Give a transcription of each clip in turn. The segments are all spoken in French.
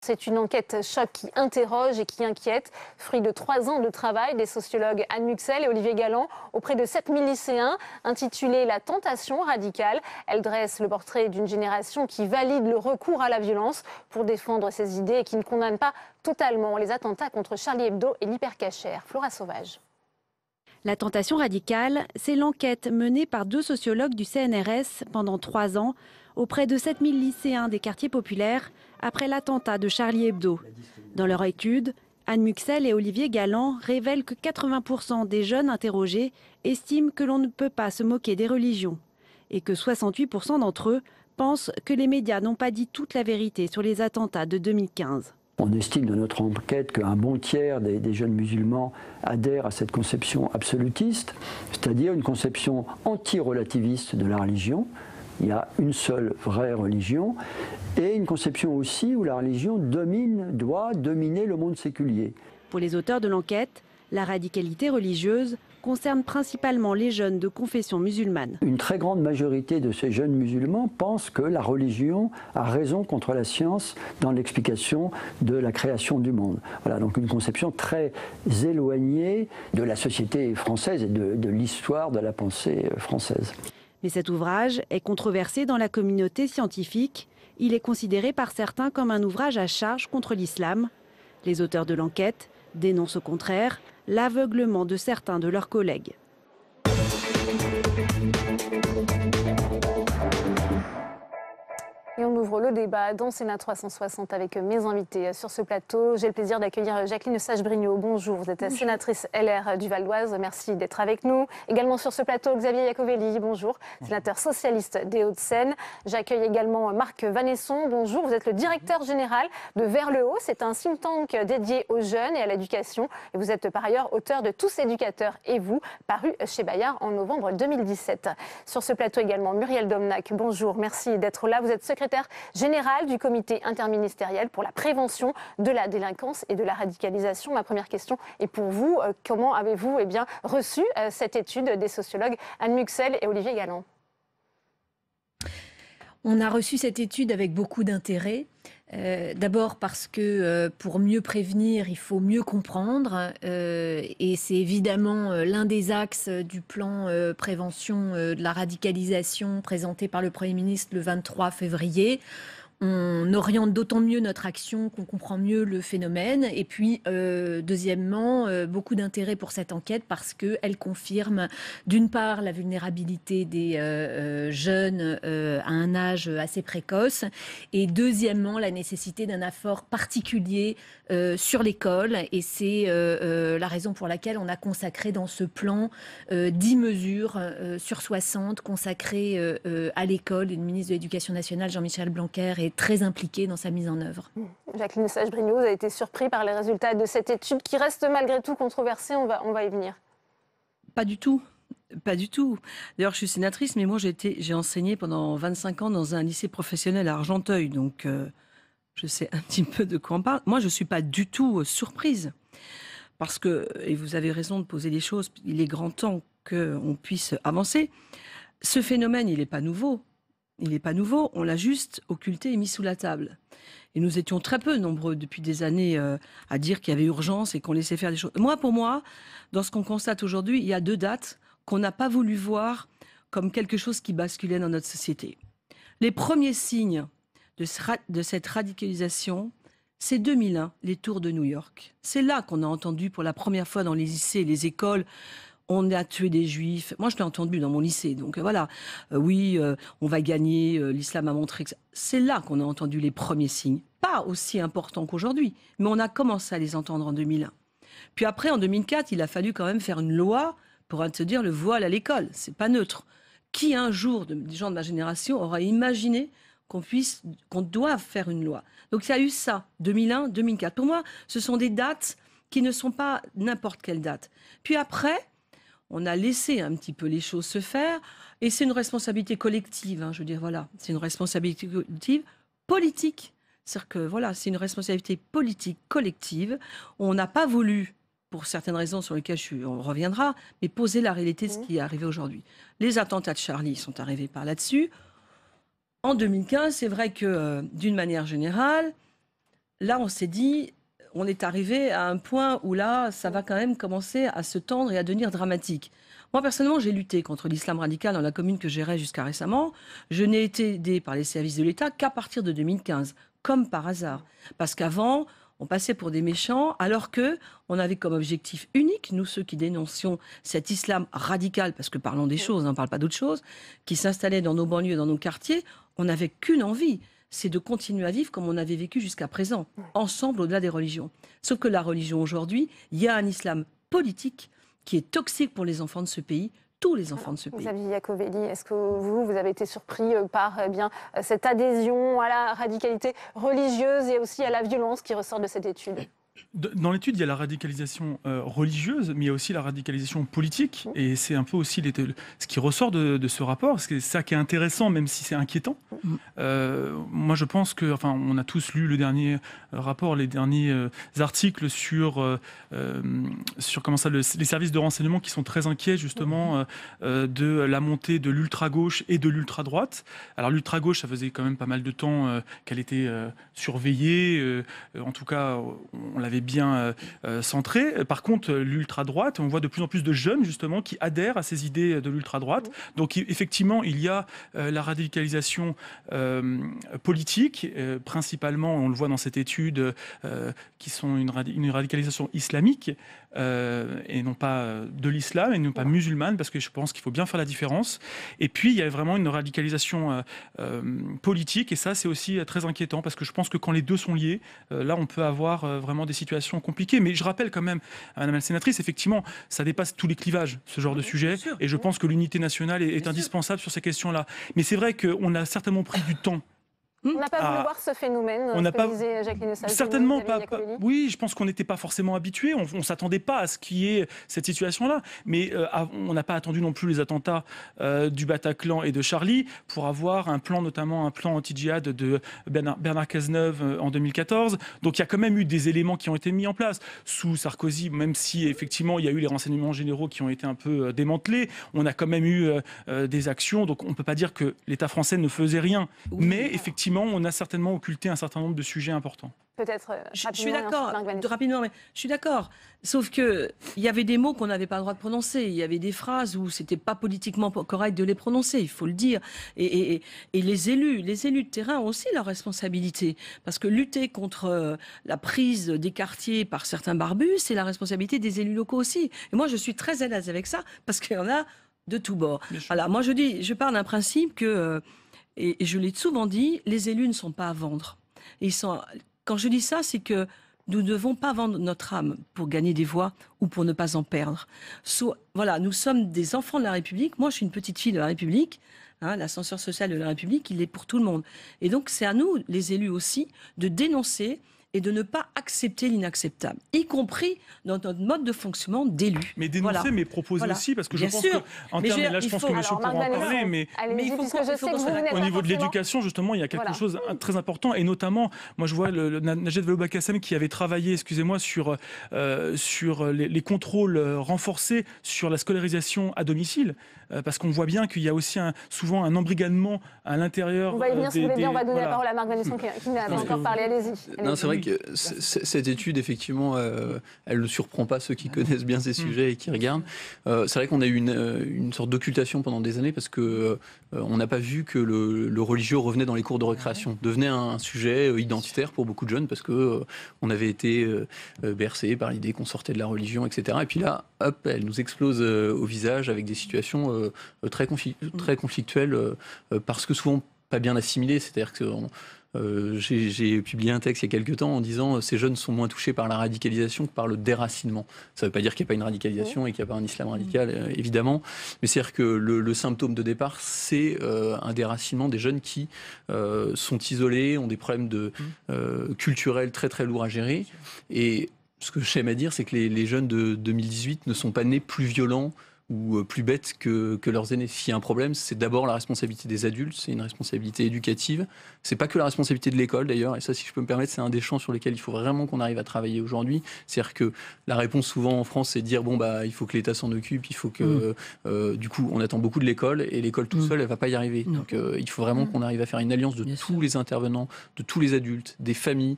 C'est une enquête choc qui interroge et qui inquiète. Fruit de 3 ans de travail des sociologues Anne Muxel et Olivier Galland auprès de 7000 lycéens, intitulée La tentation radicale. Elle dresse le portrait d'une génération qui valide le recours à la violence pour défendre ses idées et qui ne condamne pas totalement les attentats contre Charlie Hebdo et l'hypercachère. Flora Sauvage. La tentation radicale, c'est l'enquête menée par 2 sociologues du CNRS pendant 3 ans auprès de 7000 lycéens des quartiers populaires après l'attentat de Charlie Hebdo. Dans leur étude, Anne Muxel et Olivier Galland révèlent que 80% des jeunes interrogés estiment que l'on ne peut pas se moquer des religions et que 68% d'entre eux pensent que les médias n'ont pas dit toute la vérité sur les attentats de 2015. On estime dans notre enquête qu'un bon tiers des jeunes musulmans adhèrent à cette conception absolutiste, c'est-à-dire une conception anti-relativiste de la religion. Il y a une seule vraie religion et une conception aussi où la religion doit dominer le monde séculier. Pour les auteurs de l'enquête, la radicalité religieuse concerne principalement les jeunes de confession musulmane. Une très grande majorité de ces jeunes musulmans pensent que la religion a raison contre la science dans l'explication de la création du monde. Voilà, donc une conception très éloignée de la société française et de l'histoire de la pensée française. Mais cet ouvrage est controversé dans la communauté scientifique. Il est considéré par certains comme un ouvrage à charge contre l'islam. Les auteurs de l'enquête dénoncent au contraire l'aveuglement de certains de leurs collègues. Et on ouvre le débat dans Sénat 360 avec mes invités sur ce plateau. J'ai le plaisir d'accueillir Jacqueline Eustache-Brinio. Bonjour, vous êtes sénatrice LR du Val d'Oise. Merci d'être avec nous. Également sur ce plateau, Xavier Iacovelli. Bonjour, sénateur socialiste des Hauts-de-Seine. J'accueille également Marc Vanesson. Bonjour, vous êtes le directeur général de Vers le Haut. C'est un think tank dédié aux jeunes et à l'éducation. Et vous êtes par ailleurs auteur de Tous éducateurs et vous, paru chez Bayard en novembre 2017. Sur ce plateau également, Muriel Domnac. Bonjour, merci d'être là. Vous êtes secrétaire général du comité interministériel pour la prévention de la délinquance et de la radicalisation. Ma première question est pour vous. Comment avez-vous reçu cette étude des sociologues Anne Muxel et Olivier Galland? On a reçu cette étude avec beaucoup d'intérêt. D'abord parce que pour mieux prévenir, il faut mieux comprendre. Et c'est évidemment l'un des axes du plan prévention de la radicalisation présenté par le Premier ministre le 23 février. On oriente d'autant mieux notre action qu'on comprend mieux le phénomène. Et puis, deuxièmement, beaucoup d'intérêt pour cette enquête parce qu'elle confirme, d'une part, la vulnérabilité des jeunes à un âge assez précoce et deuxièmement, la nécessité d'un effort particulier sur l'école. Et c'est la raison pour laquelle on a consacré dans ce plan 10 mesures sur 60 consacrées à l'école. Et le ministre de l'Éducation nationale, Jean-Michel Blanquer, est très impliqué dans sa mise en œuvre. Jacqueline Eustache-Brinio, vous avez été surpris par les résultats de cette étude qui reste malgré tout controversée. On va y venir. Pas du tout. Pas du tout. D'ailleurs, je suis sénatrice, mais moi, j'ai enseigné pendant 25 ans dans un lycée professionnel à Argenteuil. Donc, je sais un petit peu de quoi on parle. Moi, je ne suis pas du tout surprise. Parce que, et vous avez raison de poser les choses, il est grand temps qu'on puisse avancer. Ce phénomène, il n'est pas nouveau. Il n'est pas nouveau, on l'a juste occulté et mis sous la table. Et nous étions très peu nombreux depuis des années à dire qu'il y avait urgence et qu'on laissait faire des choses. Pour moi, dans ce qu'on constate aujourd'hui, il y a 2 dates qu'on n'a pas voulu voir comme quelque chose qui basculait dans notre société. Les premiers signes de cette radicalisation, c'est 2001, les tours de New York. C'est là qu'on a entendu pour la première fois dans les lycées et les écoles: on a tué des juifs. Moi, je l'ai entendu dans mon lycée. Donc voilà, oui, on va gagner, l'islam a montré que... C'est là qu'on a entendu les premiers signes. Pas aussi importants qu'aujourd'hui, mais on a commencé à les entendre en 2001. Puis après, en 2004, il a fallu quand même faire une loi pour se dire le voile à l'école. C'est pas neutre. Qui un jour, des gens de ma génération, aurait imaginé qu'on doive faire une loi? Donc il y a eu ça, 2001, 2004. Pour moi, ce sont des dates qui ne sont pas n'importe quelle date. Puis après, on a laissé un petit peu les choses se faire, et c'est une responsabilité collective, je veux dire, voilà, c'est une responsabilité collective politique. C'est-à-dire que, voilà, c'est une responsabilité politique collective. On n'a pas voulu, pour certaines raisons sur lesquelles on reviendra, mais poser la réalité de ce qui est arrivé aujourd'hui. Les attentats de Charlie sont arrivés par là-dessus. En 2015, c'est vrai que, d'une manière générale, là, on s'est dit, on est arrivé à un point où là, ça va quand même commencer à se tendre et à devenir dramatique. Moi, personnellement, j'ai lutté contre l'islam radical dans la commune que je gérais jusqu'à récemment. Je n'ai été aidée par les services de l'État qu'à partir de 2015, comme par hasard. Parce qu'avant, on passait pour des méchants, alors que on avait comme objectif unique, nous ceux qui dénoncions cet islam radical, parce que parlons des choses, on ne parle pas d'autre chose, qui s'installait dans nos banlieues, dans nos quartiers, on n'avait qu'une envie, c'est de continuer à vivre comme on avait vécu jusqu'à présent, ensemble au-delà des religions. Sauf que la religion aujourd'hui, il y a un islam politique qui est toxique pour les enfants de ce pays, tous les enfants de ce pays. Xavier Iacovelli, est-ce que vous avez été surpris par cette adhésion à la radicalité religieuse et aussi à la violence qui ressort de cette étude ? Dans l'étude, il y a la radicalisation religieuse, mais il y a aussi la radicalisation politique. Et c'est un peu aussi ce qui ressort de ce rapport. C'est ça qui est intéressant, même si c'est inquiétant. Moi, je pense que, enfin, on a tous lu le dernier rapport, les derniers articles sur comment ça, les services de renseignement qui sont très inquiets, justement, de la montée de l'ultra-gauche et de l'ultra-droite. Alors, l'ultra-gauche, ça faisait quand même pas mal de temps qu'elle était surveillée. En tout cas, on l'avait bien centré. Par contre, l'ultra-droite, on voit de plus en plus de jeunes, justement, qui adhèrent à ces idées de l'ultra-droite. Donc, effectivement, il y a la radicalisation politique, principalement, on le voit dans cette étude, qui sont une radicalisation islamique, et non pas de l'islam, et non pas musulmane, parce que je pense qu'il faut bien faire la différence. Et puis, il y a vraiment une radicalisation politique, et ça, c'est aussi très inquiétant, parce que je pense que quand les deux sont liés, là, on peut avoir vraiment des situations compliquées. Mais je rappelle quand même, Madame la sénatrice, effectivement, ça dépasse tous les clivages, ce genre de sujet, et je pense que l'unité nationale est indispensable sur ces questions-là. Mais c'est vrai qu'on a certainement pris du temps. On n'a pas voulu voir ce phénomène, on n'a pas, disait Jacqueline Eustache-Brinio, certainement pas. Oui, je pense qu'on n'était pas forcément habitués. On ne s'attendait pas à ce qu'il y ait cette situation-là. Mais on n'a pas attendu non plus les attentats du Bataclan et de Charlie pour avoir un plan, notamment un plan anti-djihad de Bernard Cazeneuve en 2014. Donc il y a quand même eu des éléments qui ont été mis en place sous Sarkozy, même si effectivement il y a eu les renseignements généraux qui ont été un peu démantelés. On a quand même eu des actions. Donc on ne peut pas dire que l'État français ne faisait rien. Oui, mais effectivement, on a certainement occulté un certain nombre de sujets importants. Peut-être je suis d'accord, rapidement, mais je suis d'accord. Sauf qu'il y avait des mots qu'on n'avait pas le droit de prononcer. Il y avait des phrases où c'était pas politiquement correct de les prononcer, il faut le dire. Et les élus de terrain ont aussi leur responsabilité. Parce que lutter contre la prise des quartiers par certains barbus, c'est la responsabilité des élus locaux aussi. Et moi, je suis très à l'aise avec ça, parce qu'il y en a de tous bords. Alors, moi, je pars d'un principe que... Et je l'ai souvent dit, les élus ne sont pas à vendre. Quand je dis ça, c'est que nous ne devons pas vendre notre âme pour gagner des voix ou pour ne pas en perdre. Voilà, nous sommes des enfants de la République. Moi, je suis une petite fille de la République. L'ascenseur social de la République, il est pour tout le monde. Et donc, c'est à nous, les élus aussi, de dénoncer et de ne pas accepter l'inacceptable, y compris dans notre mode de fonctionnement d'élu. Mais dénoncer, mais proposer aussi, parce que je pense qu'en termes, là je pense que monsieur pourra en parler, mais il faut au niveau de l'éducation, justement, il y a quelque chose de très important, et notamment, moi je vois Najat Vallaud-Belkacem qui avait travaillé, excusez-moi, sur les contrôles renforcés sur la scolarisation à domicile, parce qu'on voit bien qu'il y a aussi souvent un embrigadement à l'intérieur. On va y venir, si vous voulez bien, on va donner la parole à Marc Vannesson qui n'a pas encore parlé, allez-y. Non, c'est vrai que cette étude, effectivement, elle ne surprend pas ceux qui connaissent bien ces sujets et qui regardent. C'est vrai qu'on a eu une sorte d'occultation pendant des années parce que on n'a pas vu que le religieux revenait dans les cours de récréation, devenait un sujet identitaire pour beaucoup de jeunes parce que on avait été bercé par l'idée qu'on sortait de la religion, etc. Et puis là, hop, elle nous explose au visage avec des situations très conflictuelles parce que souvent pas bien assimilées. C'est-à-dire que j'ai publié un texte il y a quelques temps en disant ces jeunes sont moins touchés par la radicalisation que par le déracinement. Ça ne veut pas dire qu'il n'y a pas une radicalisation et qu'il n'y a pas un islam radical, évidemment, mais c'est-à-dire que le symptôme de départ, c'est un déracinement des jeunes qui sont isolés, ont des problèmes culturels très très lourds à gérer. Et ce que j'aime à dire, c'est que les jeunes de 2018 ne sont pas nés plus violents ou plus bêtes que leurs aînés. S'il y a un problème, c'est d'abord la responsabilité des adultes, c'est une responsabilité éducative. C'est pas que la responsabilité de l'école d'ailleurs, et ça, si je peux me permettre, c'est un des champs sur lesquels il faut vraiment qu'on arrive à travailler aujourd'hui. C'est-à-dire que la réponse souvent en France, c'est de dire il faut que l'État s'en occupe, il faut que du coup, on attend beaucoup de l'école, et l'école toute seule, elle va pas y arriver. Donc il faut vraiment qu'on arrive à faire une alliance de tous les intervenants, de tous les adultes, des familles,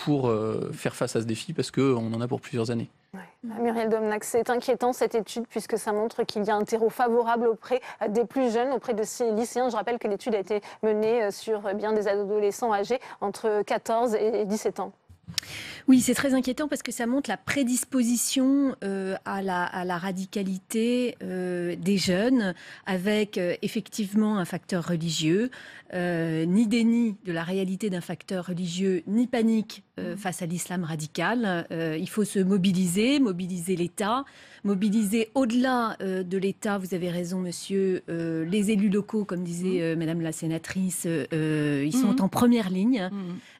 pour faire face à ce défi, parce qu'on en a pour plusieurs années. Ouais. Muriel Domnac, c'est inquiétant cette étude puisque ça montre qu'il y a un terreau favorable auprès des plus jeunes, auprès de ces lycéens. Je rappelle que l'étude a été menée sur bien des adolescents âgés entre 14 et 17 ans. Oui, c'est très inquiétant parce que ça montre la prédisposition à la radicalité des jeunes avec effectivement un facteur religieux, ni déni de la réalité d'un facteur religieux, ni panique face à l'islam radical. Il faut se mobiliser l'État, mobiliser au-delà de l'État, vous avez raison monsieur, les élus locaux, comme disait Madame la sénatrice, ils sont en première ligne.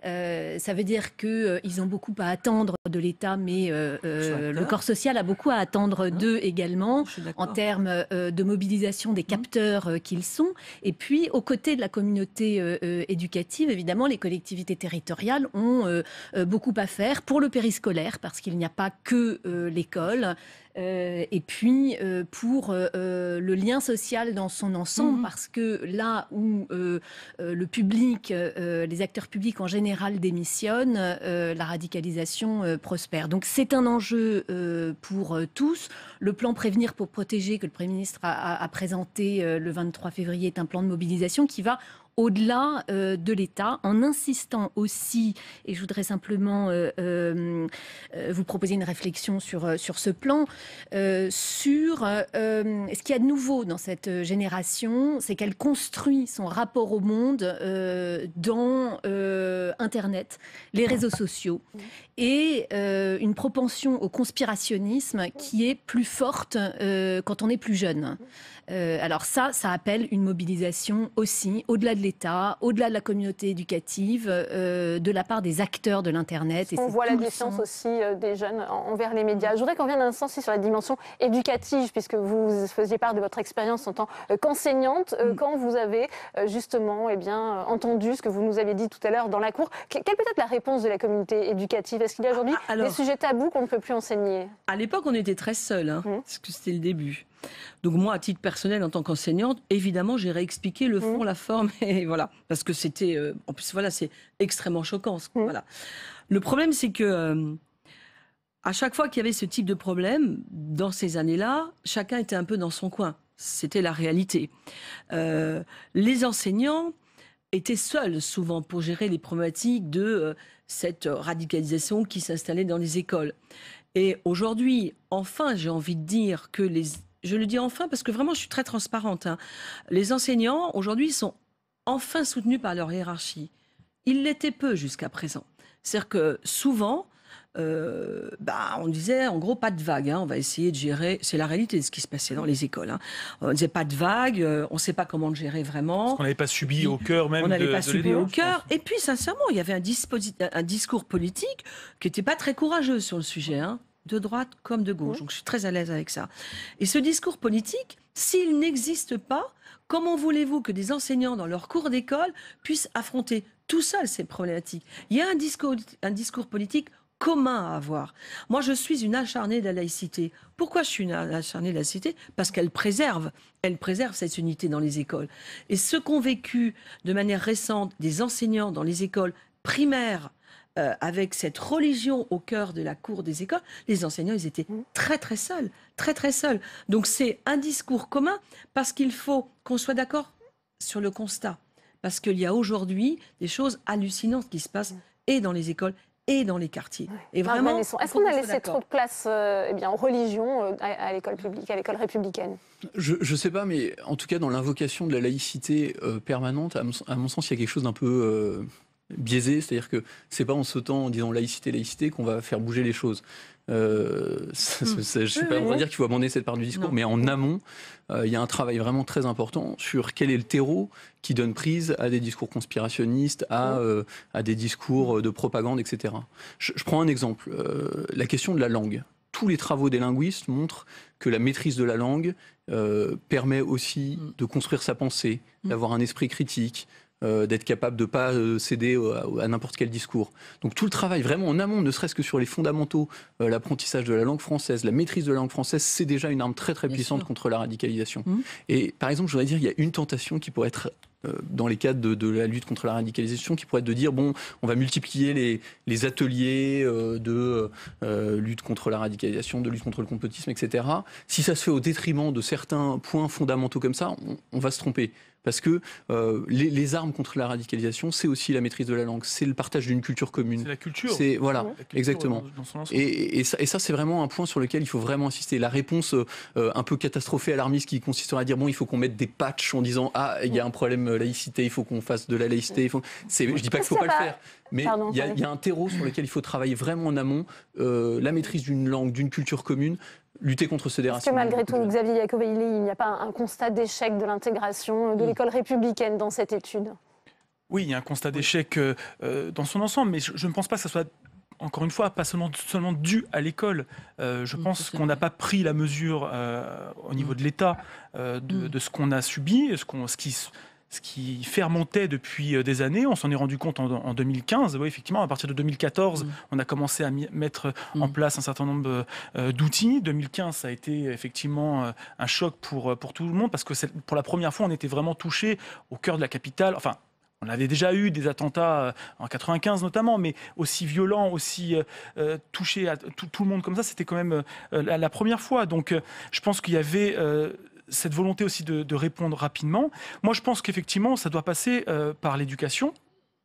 Ça veut dire qu'ils ont beaucoup à attendre de l'État, mais le corps social a beaucoup à attendre d'eux également, en termes de mobilisation des capteurs qu'ils sont. Et puis, aux côtés de la communauté éducative, évidemment, les collectivités territoriales ont beaucoup à faire pour le périscolaire, parce qu'il n'y a pas que l'école. Et puis pour le lien social dans son ensemble, parce que là où le public, les acteurs publics en général démissionnent, la radicalisation prospère. Donc c'est un enjeu pour tous. Le plan Prévenir pour protéger que le Premier ministre a présenté le 23 février est un plan de mobilisation qui va au-delà de l'État, en insistant aussi, et je voudrais simplement vous proposer une réflexion sur ce plan, sur ce qu'il y a de nouveau dans cette génération, c'est qu'elle construit son rapport au monde dans Internet, les réseaux sociaux, et une propension au conspirationnisme qui est plus forte quand on est plus jeune. Alors ça appelle une mobilisation aussi, au-delà de l'État, au-delà de la communauté éducative, de la part des acteurs de l'Internet. On voit la défiance aussi des jeunes envers les médias. Je voudrais qu'on revienne un instant aussi sur la dimension éducative, puisque vous faisiez part de votre expérience en tant qu'enseignante. Quand vous avez justement entendu ce que vous nous avez dit tout à l'heure dans la cour, quelle peut être la réponse de la communauté éducative? Est-ce qu'il y a aujourd'hui des sujets tabous qu'on ne peut plus enseigner? À l'époque, on était très seuls, parce que c'était le début. Donc moi, à titre personnel, en tant qu'enseignante, évidemment, j'ai réexpliqué le fond, la forme, et voilà, parce que c'était, en plus, voilà, c'est extrêmement choquant. Voilà. Le problème, c'est que à chaque fois qu'il y avait ce type de problème, dans ces années-là, chacun était un peu dans son coin. C'était la réalité. Les enseignants étaient seuls, souvent, pour gérer les problématiques de cette radicalisation qui s'installait dans les écoles. Et aujourd'hui, enfin, j'ai envie de dire que je le dis enfin parce que vraiment je suis très transparente. Les enseignants aujourd'hui sont enfin soutenus par leur hiérarchie. Ils l'étaient peu jusqu'à présent. C'est-à-dire que souvent, on disait en gros pas de vague. On va essayer de gérer. C'est la réalité de ce qui se passait dans les écoles. On disait pas de vague. On ne sait pas comment le gérer vraiment. Parce qu'on n'avait pas subi au cœur même. On n'avait pas subi au cœur. Et puis sincèrement, il y avait un discours politique qui n'était pas très courageux sur le sujet. De droite comme de gauche. Donc je suis très à l'aise avec ça. Et ce discours politique, s'il n'existe pas, comment voulez-vous que des enseignants dans leur cours d'école puissent affronter tout seuls ces problématiques? Il y a un discours politique commun à avoir. Moi, je suis une acharnée de la laïcité. Pourquoi je suis une acharnée de la laïcité? Parce qu'elle préserve cette unité dans les écoles. Et ce qu'ont vécu de manière récente des enseignants dans les écoles primaires, avec cette religion au cœur de la cour des écoles, les enseignants, ils étaient très, très seuls. Très, très seuls. Donc, c'est un discours commun parce qu'il faut qu'on soit d'accord sur le constat. Parce qu'il y a aujourd'hui des choses hallucinantes qui se passent et dans les écoles et dans les quartiers. Et vraiment, est-ce qu'on a laissé trop de place en religion à l'école publique, à l'école républicaine? Je ne sais pas, mais en tout cas, dans l'invocation de la laïcité permanente, à mon sens, il y a quelque chose d'un peu biaisé, c'est-à-dire que c'est pas en sautant en disant laïcité qu'on va faire bouger les choses. Je ne sais pas, on va dire qu'il faut abandonner cette part du discours, mais en amont, il y a un travail vraiment très important sur quel est le terreau qui donne prise à des discours conspirationnistes, à des discours de propagande, etc. Je prends un exemple, la question de la langue. Tous les travaux des linguistes montrent que la maîtrise de la langue permet aussi de construire sa pensée, d'avoir un esprit critique, d'être capable de ne pas céder à n'importe quel discours. Donc tout le travail vraiment en amont, ne serait-ce que sur les fondamentaux, l'apprentissage de la langue française, la maîtrise de la langue française, c'est déjà une arme très très puissante contre la radicalisation. Et par exemple, je voudrais dire, il y a une tentation qui pourrait être dans les cadres de la lutte contre la radicalisation, qui pourrait être de dire, bon, on va multiplier les ateliers de lutte contre la radicalisation, de lutte contre le complotisme, etc. Si ça se fait au détriment de certains points fondamentaux comme ça, on va se tromper. Parce que les armes contre la radicalisation, c'est aussi la maîtrise de la langue, c'est le partage d'une culture commune. C'est la culture. Voilà, la culture exactement. dans son ensemble. Et ça, c'est vraiment un point sur lequel il faut vraiment insister. La réponse un peu catastrophée, alarmiste, qui consisterait à dire, bon, il faut qu'on mette des patchs en disant, ah, il y a un problème laïcité, il faut qu'on fasse de la laïcité. Je ne dis pas qu'il ne faut pas le faire, mais il y a un terreau sur lequel il faut travailler vraiment en amont, la maîtrise d'une langue, d'une culture commune, lutter contre ce déracinement. Est-ce que malgré tout, Xavier Iacovelli, il n'y a pas un constat d'échec de l'intégration de l'école républicaine dans cette étude? Oui, il y a un constat d'échec dans son ensemble, mais je ne pense pas que ça soit, encore une fois, pas seulement dû à l'école. Je pense qu'on n'a pas pris la mesure au niveau de l'État de ce qu'on a subi, ce qui fermentait depuis des années. On s'en est rendu compte en 2015. Oui, effectivement, à partir de 2014, on a commencé à mettre en place un certain nombre d'outils. 2015, ça a été effectivement un choc pour tout le monde, parce que pour la première fois, on était vraiment touché au cœur de la capitale. Enfin, on avait déjà eu des attentats en 95 notamment, mais aussi violents, aussi touchés à tout le monde comme ça, c'était quand même la première fois. Donc je pense qu'il y avait cette volonté aussi de répondre rapidement. Moi, je pense qu'effectivement, ça doit passer par l'éducation,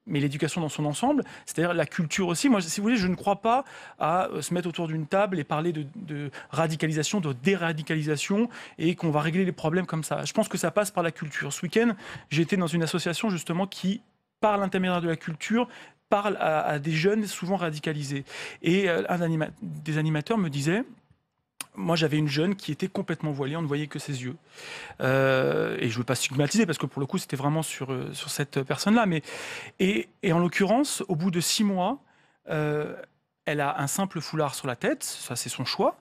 mais l'éducation dans son ensemble, c'est-à-dire la culture aussi. Moi, si vous voulez, je ne crois pas à se mettre autour d'une table et parler de radicalisation, de déradicalisation, et qu'on va régler les problèmes comme ça. Je pense que ça passe par la culture. Ce week-end, j'ai été dans une association justement qui, par l'intermédiaire de la culture, parle à des jeunes souvent radicalisés. Et des animateurs me disait... Moi, j'avais une jeune qui était complètement voilée, on ne voyait que ses yeux. Et je ne veux pas stigmatiser, parce que pour le coup, c'était vraiment sur cette personne-là. Et en l'occurrence, au bout de 6 mois, elle a un simple foulard sur la tête, ça c'est son choix,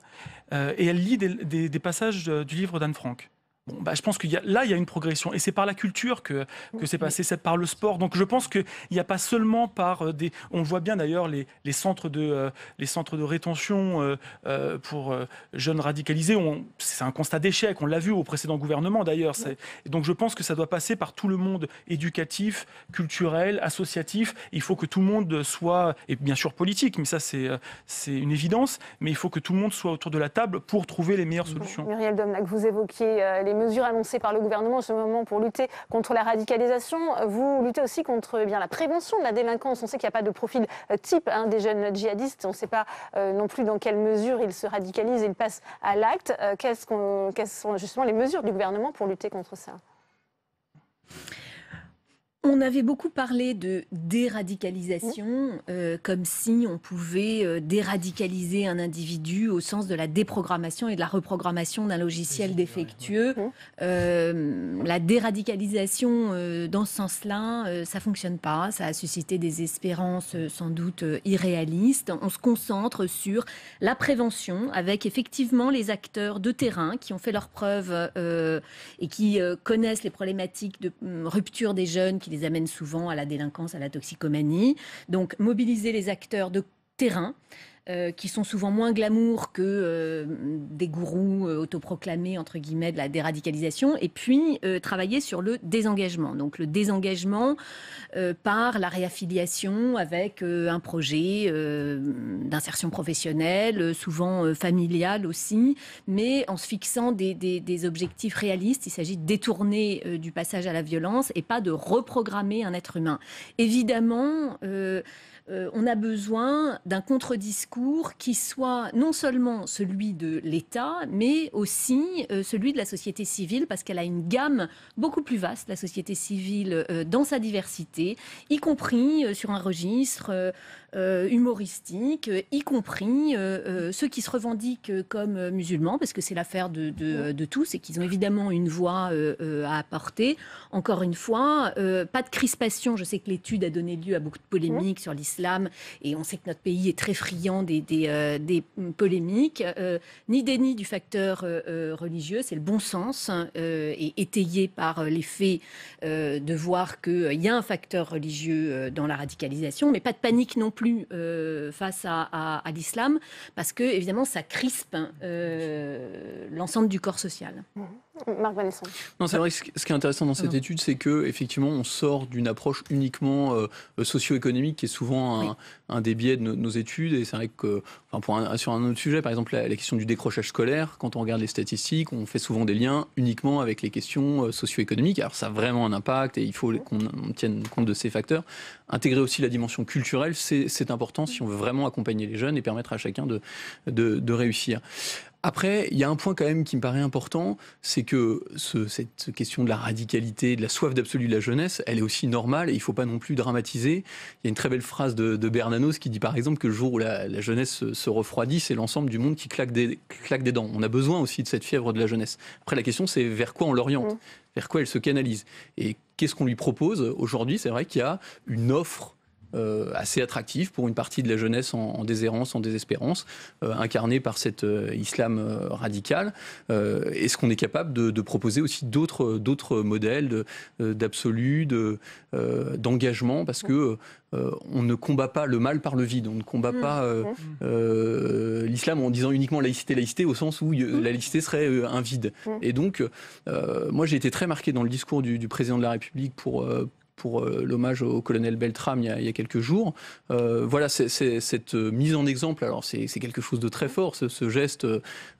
et elle lit des passages du livre d'Anne Frank. Bon, je pense qu'il y a une progression, et c'est par la culture que c'est passé, c'est par le sport. Donc je pense qu'il n'y a pas seulement par on voit bien d'ailleurs les centres de rétention pour jeunes radicalisés. C'est un constat d'échec, on l'a vu au précédent gouvernement d'ailleurs. Et donc je pense que ça doit passer par tout le monde éducatif, culturel, associatif. Il faut que tout le monde soit, et bien sûr politique, mais ça c'est une évidence, mais il faut que tout le monde soit autour de la table pour trouver les meilleures solutions. Muriel Domnac, vous évoquiez les mesures annoncées par le gouvernement en ce moment pour lutter contre la radicalisation. Vous luttez aussi contre la prévention de la délinquance. On sait qu'il n'y a pas de profil type des jeunes djihadistes. On ne sait pas non plus dans quelle mesure ils se radicalisent et ils passent à l'acte. Quelles sont justement les mesures du gouvernement pour lutter contre ça ? On avait beaucoup parlé de déradicalisation, comme si on pouvait déradicaliser un individu au sens de la déprogrammation et de la reprogrammation d'un logiciel défectueux. La déradicalisation, dans ce sens-là, ça ne fonctionne pas. Ça a suscité des espérances sans doute irréalistes. On se concentre sur la prévention avec effectivement les acteurs de terrain qui ont fait leurs preuves et qui connaissent les problématiques de rupture des jeunes, qui les amènent souvent à la délinquance, à la toxicomanie. Donc, mobiliser les acteurs de terrain, qui sont souvent moins glamour que des gourous autoproclamés, entre guillemets, de la déradicalisation, et puis travailler sur le désengagement. Donc le désengagement par la réaffiliation avec un projet d'insertion professionnelle, souvent familiale aussi, mais en se fixant des objectifs réalistes. Il s'agit de détourner du passage à la violence et pas de reprogrammer un être humain. Évidemment, on a besoin d'un contre-discours qui soit non seulement celui de l'État, mais aussi celui de la société civile, parce qu'elle a une gamme beaucoup plus vaste, la société civile, dans sa diversité, y compris sur un registre humoristique, y compris ceux qui se revendiquent comme musulmans, parce que c'est l'affaire de tous, et qu'ils ont évidemment une voix à apporter. Encore une fois, pas de crispation. Je sais que l'étude a donné lieu à beaucoup de polémiques sur l'islam, et on sait que notre pays est très friand des polémiques. Ni déni du facteur religieux, c'est le bon sens, et étayé par les faits de voir qu'il y a un facteur religieux dans la radicalisation, mais pas de panique non plus face à l'islam, parce que évidemment ça crispe l'ensemble du corps social. Marc Vanesson. Non, c'est vrai que ce qui est intéressant dans cette étude, c'est que effectivement, on sort d'une approche uniquement socio-économique, qui est souvent un des biais de nos études. Et c'est vrai que, sur un autre sujet, par exemple la question du décrochage scolaire, quand on regarde les statistiques, on fait souvent des liens uniquement avec les questions socio-économiques. Alors ça a vraiment un impact et il faut qu'on tienne compte de ces facteurs. Intégrer aussi la dimension culturelle, c'est important si on veut vraiment accompagner les jeunes et permettre à chacun de réussir. Après, il y a un point quand même qui me paraît important, c'est que cette question de la radicalité, de la soif d'absolu de la jeunesse, elle est aussi normale et il ne faut pas non plus dramatiser. Il y a une très belle phrase de Bernanos qui dit par exemple que le jour où la jeunesse se refroidit, c'est l'ensemble du monde qui claque des dents. On a besoin aussi de cette fièvre de la jeunesse. Après, la question, c'est vers quoi on l'oriente, vers quoi elle se canalise. Et qu'est-ce qu'on lui propose aujourd'hui? C'est vrai qu'il y a une offre assez attractif pour une partie de la jeunesse en déshérence, en désespérance, incarnée par cet islam radical. Est-ce qu'on est capable de proposer aussi d'autres modèles d'absolu, d'engagement, parce que on ne combat pas le mal par le vide, on ne combat pas l'islam en disant uniquement laïcité, au sens où la laïcité serait un vide. Et donc, moi j'ai été très marqué dans le discours du président de la République pour l'hommage au colonel Beltrame il y a quelques jours. Voilà, cette mise en exemple, alors c'est quelque chose de très fort, ce geste,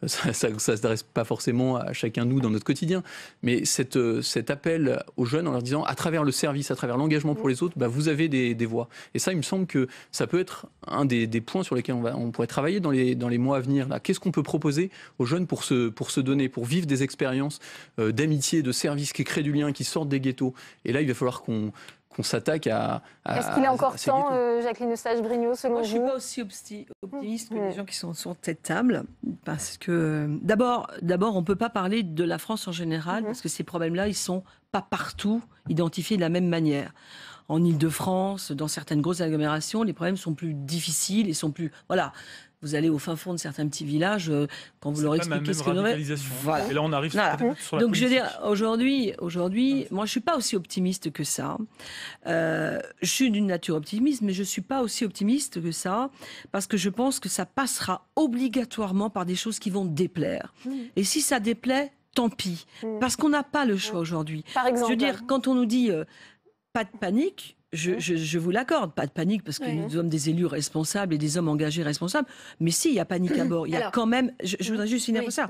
ça s'adresse pas forcément à chacun de nous dans notre quotidien, mais cet appel aux jeunes en leur disant, à travers le service, à travers l'engagement pour les autres, vous avez des voix. Et ça, il me semble que ça peut être un des points sur lesquels on pourrait travailler dans les mois à venir. Qu'est-ce qu'on peut proposer aux jeunes pour se donner, pour vivre des expériences d'amitié, de service, qui créent du lien, qui sortent des ghettos. Et là, il va falloir qu'on s'attaque à Est-ce qu'il est encore temps, Jacqueline Eustache-Brinio, selon vous? Moi, je ne suis pas aussi optimiste que les gens qui sont sur cette table, parce que d'abord, on ne peut pas parler de la France en général, parce que ces problèmes-là, ils ne sont pas partout identifiés de la même manière. En Île-de-France, dans certaines grosses agglomérations, les problèmes sont plus difficiles et sont plus... Voilà. Vous allez au fin fond de certains petits villages, quand vous leur expliquez ce que l'on est. Voilà. Et là, on arrive sur la Donc, je veux dire, aujourd'hui, moi, je suis pas aussi optimiste que ça. Je suis d'une nature optimiste, mais je suis pas aussi optimiste que ça, parce que je pense que ça passera obligatoirement par des choses qui vont déplaire. Et si ça déplaît, tant pis, parce qu'on n'a pas le choix aujourd'hui. Par exemple, je veux dire, quand on nous dit pas de panique. Je vous l'accorde, pas de panique, parce que nous sommes des élus responsables et des hommes engagés responsables. Mais si, il y a panique à bord. Il y a quand même... Je voudrais juste finir pour ça.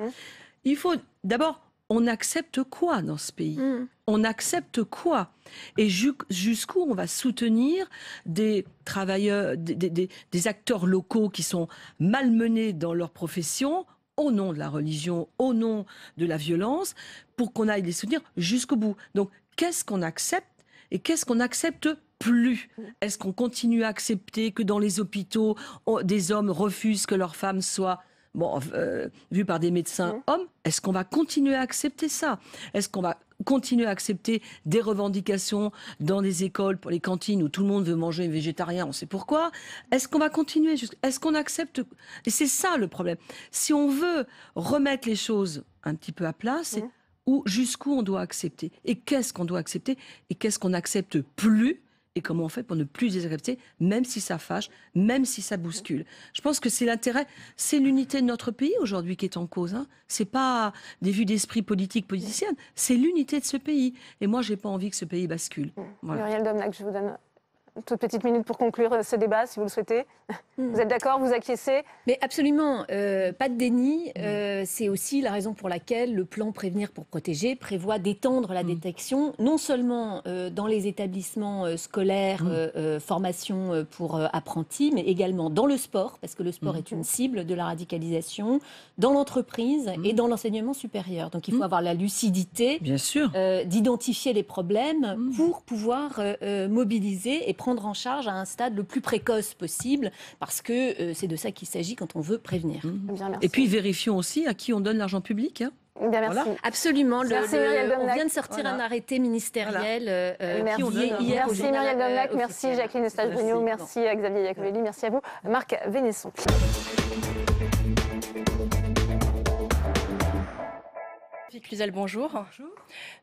Il faut... D'abord, on accepte quoi dans ce pays? On accepte quoi? Et jusqu'où on va soutenir des travailleurs, des acteurs locaux qui sont malmenés dans leur profession, au nom de la religion, au nom de la violence, pour qu'on aille les soutenir jusqu'au bout. Donc, qu'est-ce qu'on accepte et qu'est-ce qu'on accepte plus? Est-ce qu'on continue à accepter que dans les hôpitaux, des hommes refusent que leurs femmes soient vues par des médecins hommes? Est-ce qu'on va continuer à accepter ça? Est-ce qu'on va continuer à accepter des revendications dans des écoles pour les cantines où tout le monde veut manger végétarien, on sait pourquoi? Est-ce qu'on va continuer? Est-ce qu'on accepte? Et c'est ça le problème. Si on veut remettre les choses un petit peu à plat, c'est jusqu'où on doit accepter. Et qu'est-ce qu'on doit accepter? Et qu'est-ce qu'on n'accepte plus? Et comment on fait pour ne plus les accepter, même si ça fâche, même si ça bouscule. Je pense que c'est l'intérêt, c'est l'unité de notre pays aujourd'hui qui est en cause. C'est pas des vues d'esprit politiciennes, c'est l'unité de ce pays. Et moi, j'ai pas envie que ce pays bascule. Voilà. Muriel Domnac, je vous donne une toute petite minute pour conclure ce débat, si vous le souhaitez. Vous êtes d'accord? Vous acquiescez? Mais absolument, pas de déni. C'est aussi la raison pour laquelle le plan Prévenir pour protéger prévoit d'étendre la détection, non seulement dans les établissements scolaires, formation pour apprentis, mais également dans le sport, parce que le sport est une cible de la radicalisation, dans l'entreprise et dans l'enseignement supérieur. Donc il faut avoir la lucidité, bien sûr, d'identifier les problèmes pour pouvoir mobiliser et prendre en charge à un stade le plus précoce possible, parce que c'est de ça qu'il s'agit quand on veut prévenir. Bien, et puis vérifions aussi à qui on donne l'argent public. Bien, merci. Voilà. Absolument. On vient de sortir un arrêté ministériel. Merci Muriel Domnac, merci Jacqueline Eustache-Brinio, merci Xavier Iacovelli, merci à vous Marc Vanesson. Cluzel, bonjour. Bonjour.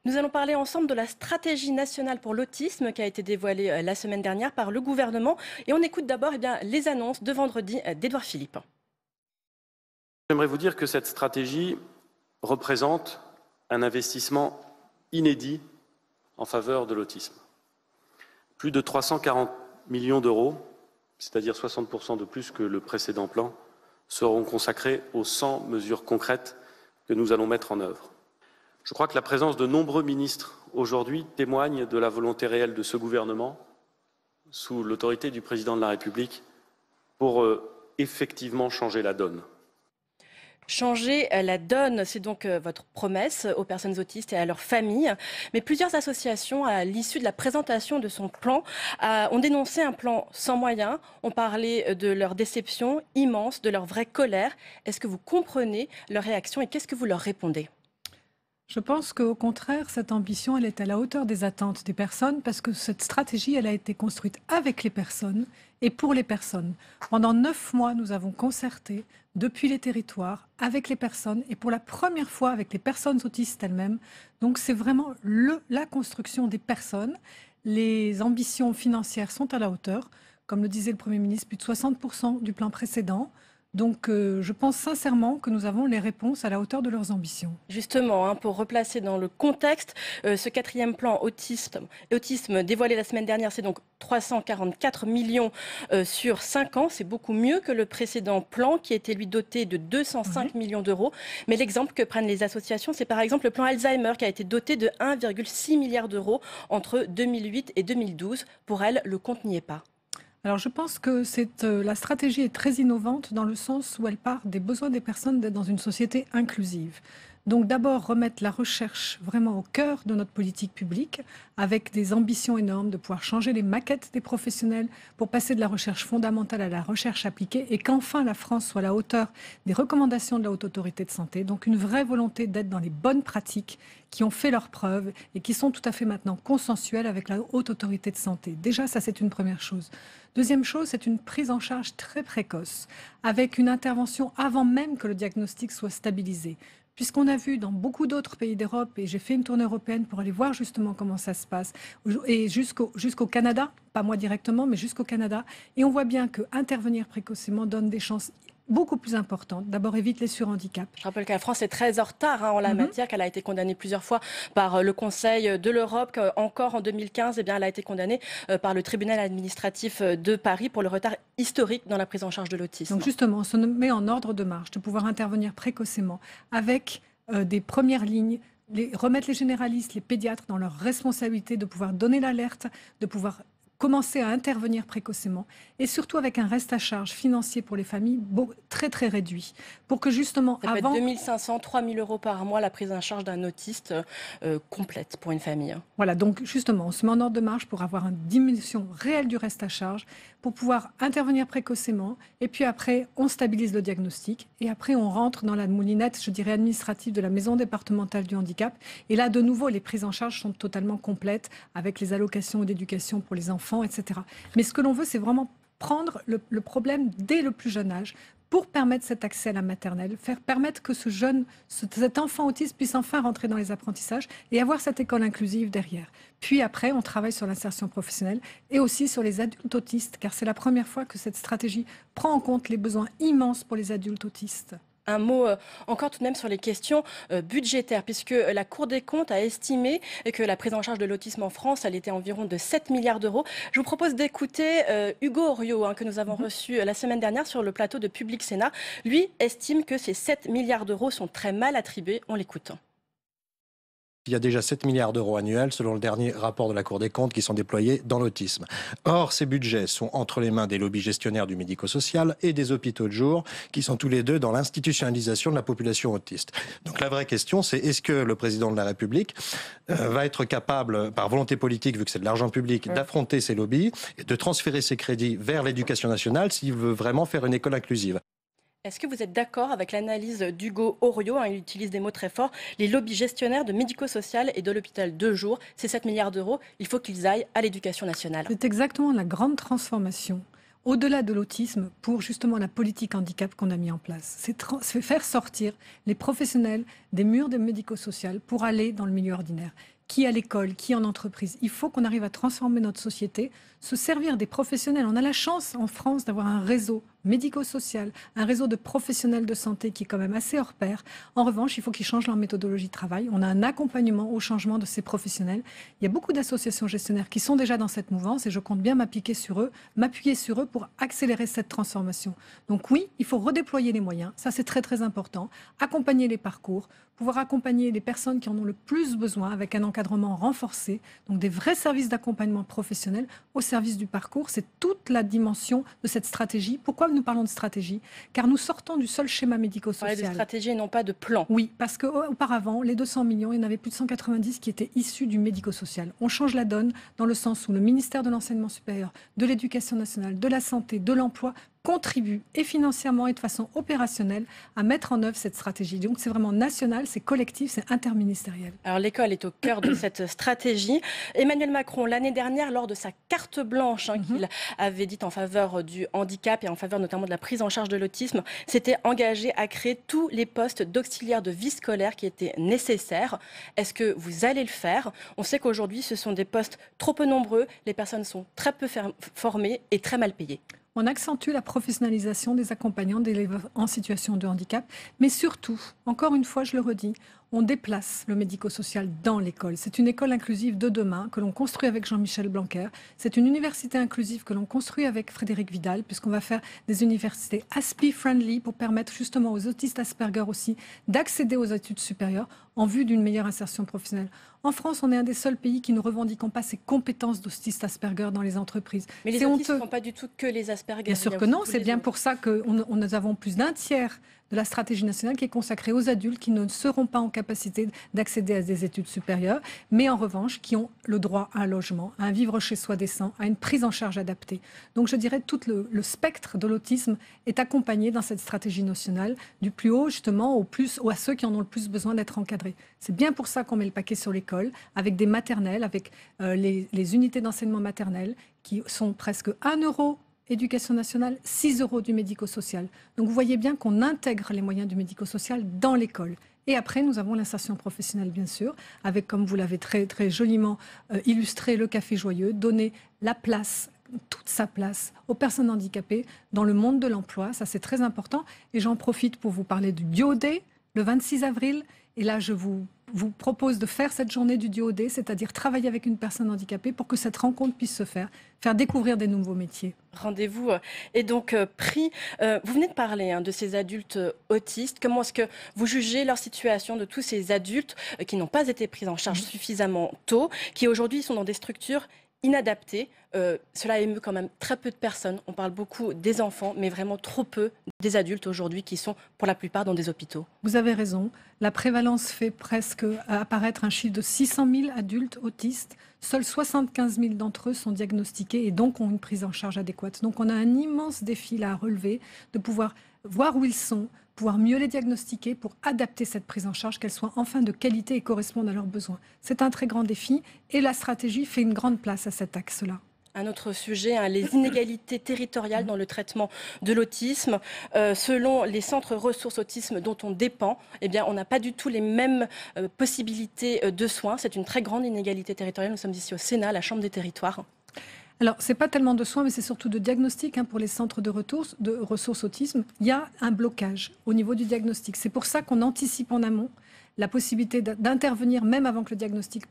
Nous allons parler ensemble de la stratégie nationale pour l'autisme qui a été dévoilée la semaine dernière par le gouvernement. Et on écoute d'abord les annonces de vendredi d'Édouard Philippe. J'aimerais vous dire que cette stratégie représente un investissement inédit en faveur de l'autisme. Plus de 340 millions d'euros, c'est-à-dire 60% de plus que le précédent plan, seront consacrés aux 100 mesures concrètes que nous allons mettre en œuvre. Je crois que la présence de nombreux ministres aujourd'hui témoigne de la volonté réelle de ce gouvernement, sous l'autorité du président de la République, pour effectivement changer la donne. Changer la donne, c'est donc votre promesse aux personnes autistes et à leurs familles. Mais plusieurs associations, à l'issue de la présentation de son plan, ont dénoncé un plan sans moyens, ont parlé de leur déception immense, de leur vraie colère. Est-ce que vous comprenez leur réaction et qu'est-ce que vous leur répondez ? Je pense qu'au contraire, cette ambition, elle est à la hauteur des attentes des personnes parce que cette stratégie, elle a été construite avec les personnes et pour les personnes. Pendant 9 mois, nous avons concerté depuis les territoires avec les personnes et pour la première fois avec les personnes autistes elles-mêmes. Donc c'est vraiment la construction des personnes. Les ambitions financières sont à la hauteur. Comme le disait le Premier ministre, plus de 60% du plan précédent. Donc je pense sincèrement que nous avons les réponses à la hauteur de leurs ambitions. Justement, pour replacer dans le contexte, ce 4e plan autisme dévoilé la semaine dernière, c'est donc 344 millions sur 5 ans. C'est beaucoup mieux que le précédent plan qui était lui doté de 205 millions d'euros. Mais l'exemple que prennent les associations, c'est par exemple le plan Alzheimer qui a été doté de 1,6 milliard d'euros entre 2008 et 2012. Pour elles, le compte n'y est pas. Alors je pense que la stratégie est très innovante dans le sens où elle part des besoins des personnes d'être dans une société inclusive. Donc d'abord remettre la recherche vraiment au cœur de notre politique publique avec des ambitions énormes de pouvoir changer les maquettes des professionnels pour passer de la recherche fondamentale à la recherche appliquée et qu'enfin la France soit à la hauteur des recommandations de la Haute Autorité de Santé. Donc une vraie volonté d'être dans les bonnes pratiques qui ont fait leurs preuves et qui sont tout à fait maintenant consensuelles avec la Haute Autorité de Santé. Déjà, ça c'est une première chose. Deuxième chose, c'est une prise en charge très précoce, avec une intervention avant même que le diagnostic soit stabilisé. Puisqu'on a vu dans beaucoup d'autres pays d'Europe, et j'ai fait une tournée européenne pour aller voir justement comment ça se passe, et jusqu'au Canada, pas moi directement, mais jusqu'au Canada, et on voit bien qu'intervenir précocement donne des chances beaucoup plus importante. D'abord, évite les surhandicaps. Je rappelle que la France est très en retard en la matière, qu'elle a été condamnée plusieurs fois par le Conseil de l'Europe, qu'encore en 2015, elle a été condamnée par le tribunal administratif de Paris pour le retard historique dans la prise en charge de l'autisme. Donc justement, on se met en ordre de marche, de pouvoir intervenir précocement avec des premières lignes, remettre les généralistes, les pédiatres dans leur responsabilité de pouvoir donner l'alerte, de pouvoir commencer à intervenir précocement et surtout avec un reste à charge financier pour les familles très très réduit pour que justement ça peut être 2 500, 3 000 euros par mois la prise en charge d'un autiste complète pour une famille. Voilà, donc justement on se met en ordre de marche pour avoir une diminution réelle du reste à charge, pour pouvoir intervenir précocement et puis après on stabilise le diagnostic et après on rentre dans la moulinette, je dirais administrative de la maison départementale du handicap et là de nouveau les prises en charge sont totalement complètes avec les allocations d'éducation pour les enfants, etc. Mais ce que l'on veut, c'est vraiment prendre le problème dès le plus jeune âge pour permettre cet accès à la maternelle, permettre que cet enfant autiste puisse enfin rentrer dans les apprentissages et avoir cette école inclusive derrière. Puis après, on travaille sur l'insertion professionnelle et aussi sur les adultes autistes, car c'est la première fois que cette stratégie prend en compte les besoins immenses pour les adultes autistes. Un mot encore tout de même sur les questions budgétaires, puisque la Cour des comptes a estimé que la prise en charge de l'autisme en France, elle était environ de 7 milliards d'euros. Je vous propose d'écouter Hugo Oriot, que nous avons reçu la semaine dernière sur le plateau de Public Sénat. Lui estime que ces 7 milliards d'euros sont très mal attribués. On l'écoute. Il y a déjà 7 milliards d'euros annuels, selon le dernier rapport de la Cour des comptes, qui sont déployés dans l'autisme. Or, ces budgets sont entre les mains des lobbies gestionnaires du médico-social et des hôpitaux de jour, qui sont tous les deux dans l'institutionnalisation de la population autiste. Donc la vraie question, c'est est-ce que le président de la République va être capable, par volonté politique, vu que c'est de l'argent public, d'affronter ces lobbies et de transférer ces crédits vers l'éducation nationale s'il veut vraiment faire une école inclusive. Est-ce que vous êtes d'accord avec l'analyse d'Hugo Oriot, il utilise des mots très forts, les lobbies gestionnaires de médico-social et de l'hôpital de jour, ces 7 milliards d'euros, il faut qu'ils aillent à l'éducation nationale. C'est exactement la grande transformation, au-delà de l'autisme, pour justement la politique handicap qu'on a mis en place. C'est faire sortir les professionnels des murs des médico-social pour aller dans le milieu ordinaire. Qui à l'école, qui en entreprise. Il faut qu'on arrive à transformer notre société, se servir des professionnels. On a la chance en France d'avoir un réseau médico-social, un réseau de professionnels de santé qui est quand même assez hors pair. En revanche, il faut qu'ils changent leur méthodologie de travail. On a un accompagnement au changement de ces professionnels. Il y a beaucoup d'associations gestionnaires qui sont déjà dans cette mouvance et je compte bien m'appuyer sur eux pour accélérer cette transformation. Donc oui, il faut redéployer les moyens. Ça, c'est très, très important. Accompagner les parcours, pouvoir accompagner les personnes qui en ont le plus besoin avec un encadrement renforcé, donc des vrais services d'accompagnement professionnel au service du parcours. C'est toute la dimension de cette stratégie. Pourquoi nous parlons de stratégie? Car nous sortons du seul schéma médico-social. De stratégie et non pas de plan. Oui, parce qu'auparavant, les 200 millions, il y en avait plus de 190 qui étaient issus du médico-social. On change la donne dans le sens où le ministère de l'Enseignement supérieur, de l'Éducation nationale, de la Santé, de l'Emploi contribue et financièrement et de façon opérationnelle à mettre en œuvre cette stratégie. Donc c'est vraiment national, c'est collectif, c'est interministériel. Alors l'école est au cœur de cette stratégie. Emmanuel Macron, l'année dernière, lors de sa carte blanche qu'il avait dite en faveur du handicap et en faveur notamment de la prise en charge de l'autisme, s'était engagé à créer tous les postes d'auxiliaires de vie scolaire qui étaient nécessaires. Est-ce que vous allez le faire? On sait qu'aujourd'hui, ce sont des postes trop peu nombreux, les personnes sont très peu formées et très mal payées. On accentue la professionnalisation des accompagnants d'élèves en situation de handicap, mais surtout, encore une fois, je le redis, on déplace le médico-social dans l'école. C'est une école inclusive de demain que l'on construit avec Jean-Michel Blanquer. C'est une université inclusive que l'on construit avec Frédéric Vidal, puisqu'on va faire des universités ASPI-friendly pour permettre justement aux autistes Asperger aussi d'accéder aux études supérieures en vue d'une meilleure insertion professionnelle. En France, on est un des seuls pays qui ne revendiquons pas ces compétences d'autistes Asperger dans les entreprises. Mais les autistes ne font pas du tout que les Asperger. Bien sûr que non, c'est bien pour ça que nous avons plus d'un tiers de la stratégie nationale qui est consacrée aux adultes qui ne seront pas en capacité d'accéder à des études supérieures, mais en revanche qui ont le droit à un logement, à un vivre chez soi décent, à une prise en charge adaptée. Donc je dirais tout le spectre de l'autisme est accompagné dans cette stratégie nationale, du plus haut justement à ceux qui en ont le plus besoin d'être encadrés. C'est bien pour ça qu'on met le paquet sur l'école, avec des maternelles, avec les unités d'enseignement maternel qui sont presque 1 euro Éducation nationale, 6 euros du médico-social. Donc vous voyez bien qu'on intègre les moyens du médico-social dans l'école. Et après, nous avons l'insertion professionnelle, bien sûr, avec, comme vous l'avez très, très joliment illustré, le Café Joyeux, donner la place, toute sa place aux personnes handicapées dans le monde de l'emploi. Ça, c'est très important. Et j'en profite pour vous parler du Duo Day, le 26 avril. Et là, je vous propose de faire cette journée du Duo Day, c'est-à-dire travailler avec une personne handicapée pour que cette rencontre puisse se faire découvrir des nouveaux métiers. Rendez-vous est donc pris. Vous venez de parler de ces adultes autistes. Comment est-ce que vous jugez leur situation de tous ces adultes qui n'ont pas été pris en charge suffisamment tôt, qui aujourd'hui sont dans des structures inadaptées? Cela émeut quand même très peu de personnes. On parle beaucoup des enfants, mais vraiment trop peu des adultes aujourd'hui qui sont pour la plupart dans des hôpitaux. Vous avez raison. La prévalence fait presque apparaître un chiffre de 600 000 adultes autistes. Seuls 75 000 d'entre eux sont diagnostiqués et donc ont une prise en charge adéquate. Donc on a un immense défi là à relever, de pouvoir voir où ils sont, pouvoir mieux les diagnostiquer pour adapter cette prise en charge, qu'elle soit enfin de qualité et corresponde à leurs besoins. C'est un très grand défi et la stratégie fait une grande place à cet axe-là. Un autre sujet, les inégalités territoriales dans le traitement de l'autisme. Selon les centres ressources autisme dont on dépend, on n'a pas du tout les mêmes possibilités de soins. C'est une très grande inégalité territoriale. Nous sommes ici au Sénat, à la Chambre des territoires. Alors, ce n'est pas tellement de soins, mais c'est surtout de diagnostic pour les centres de ressources autisme. Il y a un blocage au niveau du diagnostic. C'est pour ça qu'on anticipe en amont la possibilité d'intervenir même avant que le diagnostic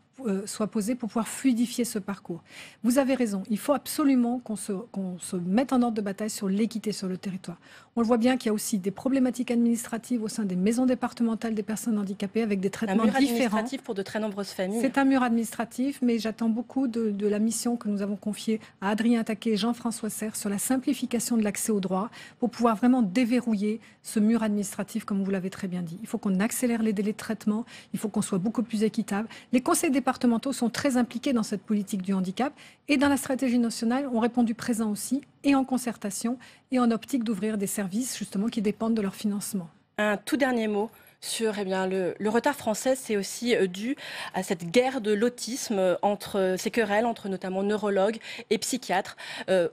soit posé pour pouvoir fluidifier ce parcours. Vous avez raison, il faut absolument qu'on se mette en ordre de bataille sur l'équité sur le territoire. On le voit bien qu'il y a aussi des problématiques administratives au sein des maisons départementales des personnes handicapées avec des traitements différents. Un mur administratif pour de très nombreuses familles. C'est un mur administratif, mais j'attends beaucoup de la mission que nous avons confiée à Adrien Taquet et Jean-François Serre sur la simplification de l'accès au droit pour pouvoir vraiment déverrouiller ce mur administratif, comme vous l'avez très bien dit. Il faut qu'on accélère les délais de traitement, il faut qu'on soit beaucoup plus équitable. Les conseils départementaux sont très impliqués dans cette politique du handicap et dans la stratégie nationale, ont répondu présent aussi et en concertation et en optique d'ouvrir des services justement qui dépendent de leur financement. Un tout dernier mot sur le retard français, c'est aussi dû à cette guerre de l'autisme, entre ces querelles entre notamment neurologues et psychiatres.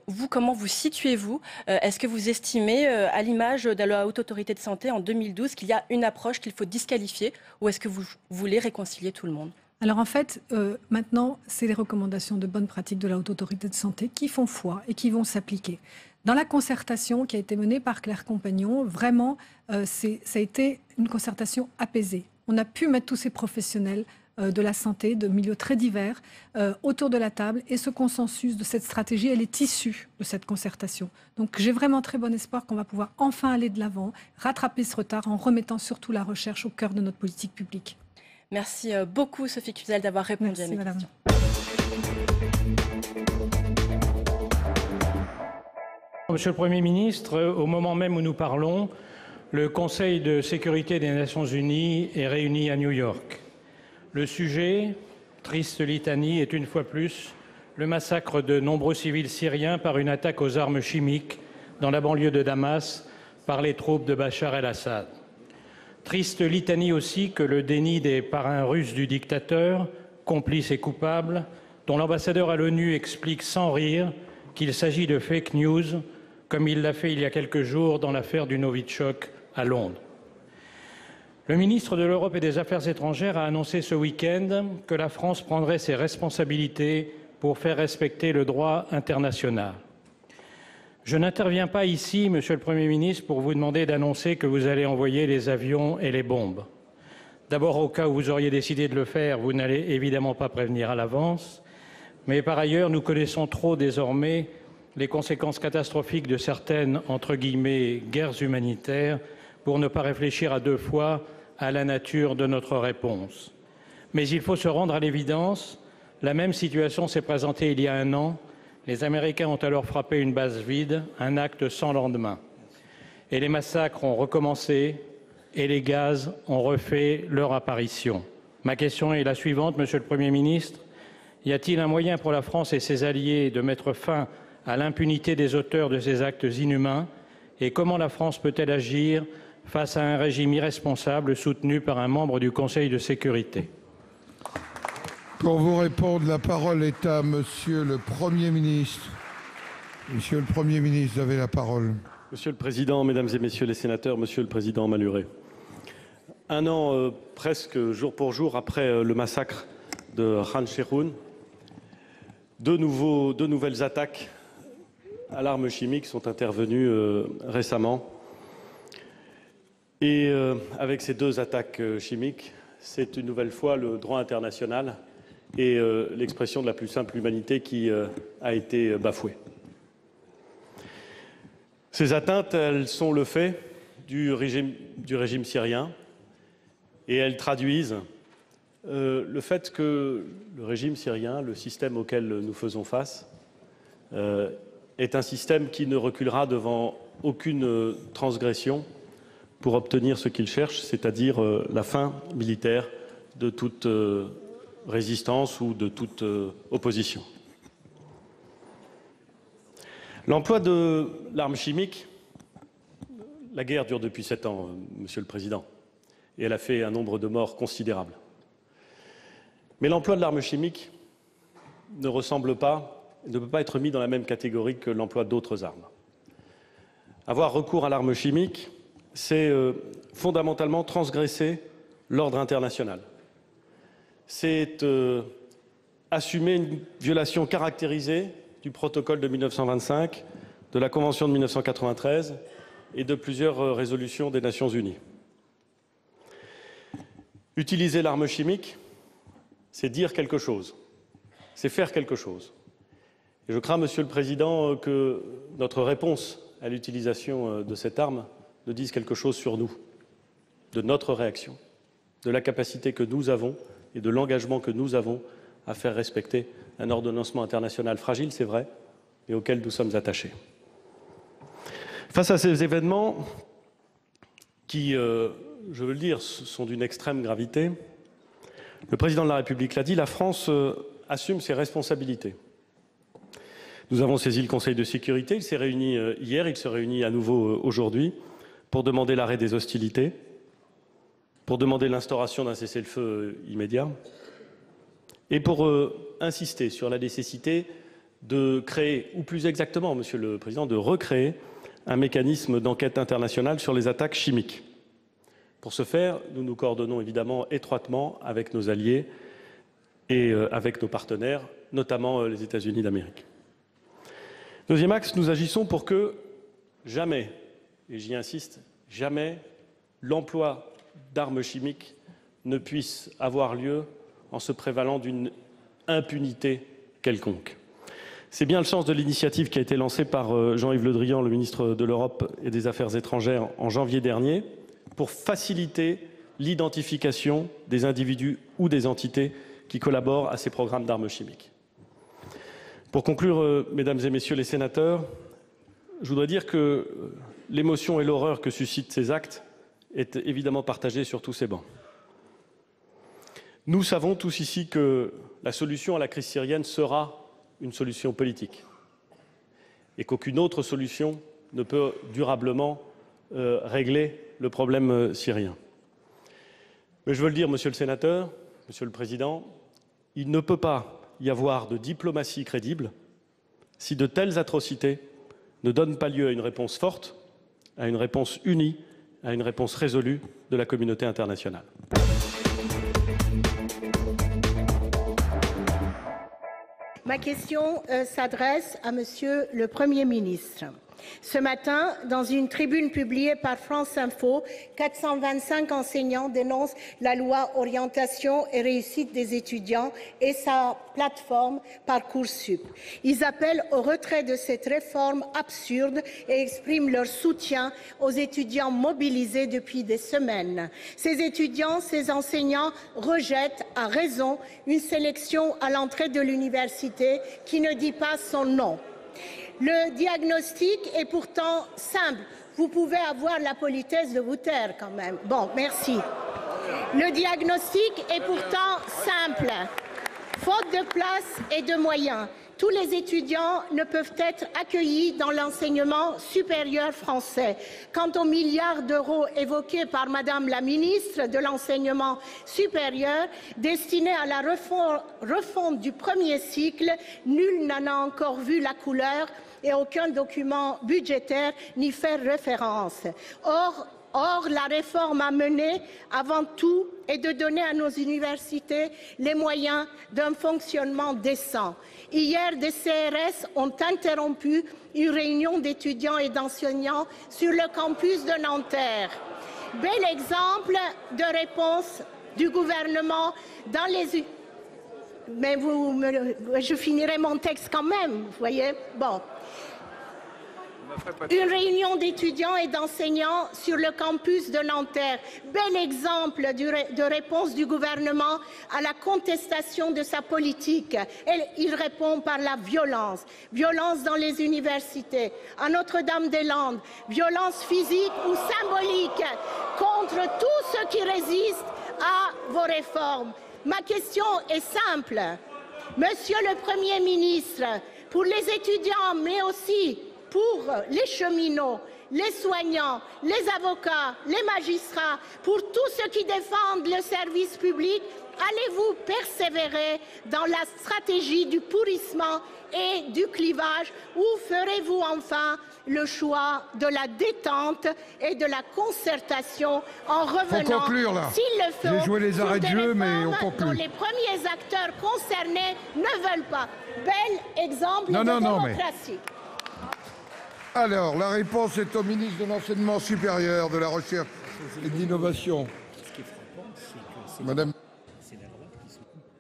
Vous, comment vous situez-vous? Est-ce que vous estimez, à l'image de la Haute Autorité de Santé en 2012, qu'il y a une approche qu'il faut disqualifier, ou est-ce que vous voulez réconcilier tout le monde? Alors en fait, maintenant, c'est les recommandations de bonne pratique de la Haute Autorité de Santé qui font foi et qui vont s'appliquer. Dans la concertation qui a été menée par Claire Compagnon, vraiment, ça a été une concertation apaisée. On a pu mettre tous ces professionnels de la santé, de milieux très divers, autour de la table. Et ce consensus de cette stratégie, elle est issue de cette concertation. Donc j'ai vraiment très bon espoir qu'on va pouvoir enfin aller de l'avant, rattraper ce retard en remettant surtout la recherche au cœur de notre politique publique. Merci beaucoup Sophie Cluzel d'avoir répondu à mes questions. Monsieur le Premier ministre, au moment même où nous parlons, le Conseil de sécurité des Nations Unies est réuni à New York. Le sujet, triste litanie, est une fois plus le massacre de nombreux civils syriens par une attaque aux armes chimiques dans la banlieue de Damas par les troupes de Bachar el-Assad. Triste litanie aussi que le déni des parrains russes du dictateur, complices et coupables, dont l'ambassadeur à l'ONU explique sans rire qu'il s'agit de fake news, comme il l'a fait il y a quelques jours dans l'affaire du Novichok à Londres. Le ministre de l'Europe et des Affaires étrangères a annoncé ce week-end que la France prendrait ses responsabilités pour faire respecter le droit international. Je n'interviens pas ici, Monsieur le Premier ministre, pour vous demander d'annoncer que vous allez envoyer les avions et les bombes. D'abord, au cas où vous auriez décidé de le faire, vous n'allez évidemment pas prévenir à l'avance. Mais par ailleurs, nous connaissons trop désormais les conséquences catastrophiques de certaines, entre guillemets, guerres humanitaires, pour ne pas réfléchir à deux fois à la nature de notre réponse. Mais il faut se rendre à l'évidence, la même situation s'est présentée il y a un an. Les Américains ont alors frappé une base vide, un acte sans lendemain. Et les massacres ont recommencé et les gaz ont refait leur apparition. Ma question est la suivante, Monsieur le Premier ministre. Y a-t-il un moyen pour la France et ses alliés de mettre fin à l'impunité des auteurs de ces actes inhumains? Et comment la France peut-elle agir face à un régime irresponsable soutenu par un membre du Conseil de sécurité? Pour vous répondre, la parole est à Monsieur le Premier ministre. Monsieur le Premier ministre, vous avez la parole. Monsieur le Président, Mesdames et Messieurs les sénateurs, Monsieur le Président Malhuret. Un an presque jour pour jour après le massacre de Khan Cheikhoun, deux nouvelles attaques à l'arme chimique sont intervenues récemment. Et avec ces deux attaques chimiques, c'est une nouvelle fois le droit international et l'expression de la plus simple humanité qui a été bafouée. Ces atteintes, elles sont le fait du régime syrien et elles traduisent le fait que le régime syrien, le système auquel nous faisons face, est un système qui ne reculera devant aucune transgression pour obtenir ce qu'il cherche, c'est-à-dire la fin militaire de toute résistance ou de toute opposition. L'emploi de l'arme chimique, la guerre dure depuis 7 ans, Monsieur le Président, et elle a fait un nombre de morts considérable. Mais l'emploi de l'arme chimique ne ressemble pas, ne peut pas être mis dans la même catégorie que l'emploi d'autres armes. Avoir recours à l'arme chimique, c'est fondamentalement transgresser l'ordre international. C'est assumer une violation caractérisée du protocole de 1925, de la Convention de 1993 et de plusieurs résolutions des Nations Unies. Utiliser l'arme chimique, c'est dire quelque chose, c'est faire quelque chose. Et je crains, Monsieur le Président, que notre réponse à l'utilisation de cette arme ne dise quelque chose sur nous, de notre réaction, de la capacité que nous avons et de l'engagement que nous avons à faire respecter un ordonnancement international fragile, c'est vrai, mais auquel nous sommes attachés. Face à ces événements qui, je veux le dire, sont d'une extrême gravité, le Président de la République l'a dit, la France assume ses responsabilités. Nous avons saisi le Conseil de sécurité, il s'est réuni hier, il se réunit à nouveau aujourd'hui pour demander l'arrêt des hostilités, pour demander l'instauration d'un cessez-le-feu immédiat et pour insister sur la nécessité de créer, ou plus exactement, Monsieur le Président, de recréer un mécanisme d'enquête internationale sur les attaques chimiques. Pour ce faire, nous nous coordonnons évidemment étroitement avec nos alliés et avec nos partenaires, notamment les États-Unis d'Amérique. Deuxième axe, nous agissons pour que jamais, et j'y insiste, jamais l'emploi d'armes chimiques ne puisse avoir lieu en se prévalant d'une impunité quelconque. C'est bien le sens de l'initiative qui a été lancée par Jean-Yves Le Drian, le ministre de l'Europe et des Affaires étrangères, en janvier dernier, pour faciliter l'identification des individus ou des entités qui collaborent à ces programmes d'armes chimiques. Pour conclure, mesdames et messieurs les sénateurs, je voudrais dire que l'émotion et l'horreur que suscitent ces actes est évidemment partagée sur tous ces bancs. Nous savons tous ici que la solution à la crise syrienne sera une solution politique et qu'aucune autre solution ne peut durablement régler le problème syrien. Mais je veux le dire, monsieur le sénateur, monsieur le président, il ne peut pas y avoir de diplomatie crédible si de telles atrocités ne donnent pas lieu à une réponse forte, à une réponse unie, à une réponse résolue de la communauté internationale. Ma question s'adresse à Monsieur le Premier ministre. Ce matin, dans une tribune publiée par France Info, 425 enseignants dénoncent la loi Orientation et réussite des étudiants et sa plateforme Parcoursup. Ils appellent au retrait de cette réforme absurde et expriment leur soutien aux étudiants mobilisés depuis des semaines. Ces étudiants, ces enseignants rejettent à raison une sélection à l'entrée de l'université qui ne dit pas son nom. Le diagnostic est pourtant simple. Vous pouvez avoir la politesse de vous taire quand même. Bon, merci. Le diagnostic est pourtant simple. Faute de place et de moyens, tous les étudiants ne peuvent être accueillis dans l'enseignement supérieur français. Quant aux milliards d'euros évoqués par Madame la ministre de l'Enseignement supérieur, destinés à la refonte du premier cycle, nul n'en a encore vu la couleur et aucun document budgétaire n'y fait référence. Or, la réforme à mener, avant tout, est de donner à nos universités les moyens d'un fonctionnement décent. Hier, des CRS ont interrompu une réunion d'étudiants et d'enseignants sur le campus de Nanterre. Bel exemple de réponse du gouvernement dans les... Mais je finirai mon texte quand même, vous voyez. Bon. Une réunion d'étudiants et d'enseignants sur le campus de Nanterre. Bel exemple de réponse du gouvernement à la contestation de sa politique. Il répond par la violence. Violence dans les universités, à Notre-Dame-des-Landes. Violence physique ou symbolique contre tous ceux qui résistent à vos réformes. Ma question est simple. Monsieur le Premier ministre, pour les étudiants, mais aussi pour les cheminots, les soignants, les avocats, les magistrats, pour tous ceux qui défendent le service public, allez-vous persévérer dans la stratégie du pourrissement et du clivage ou ferez-vous enfin le choix de la détente et de la concertation en revenant, s'il le faut, joué les arrêts de jeu, mais on conclut. dont les premiers acteurs concernés ne veulent pas. Bel exemple de démocratie. Alors, la réponse est au ministre de l'Enseignement supérieur, de la Recherche et de l'Innovation. Madame.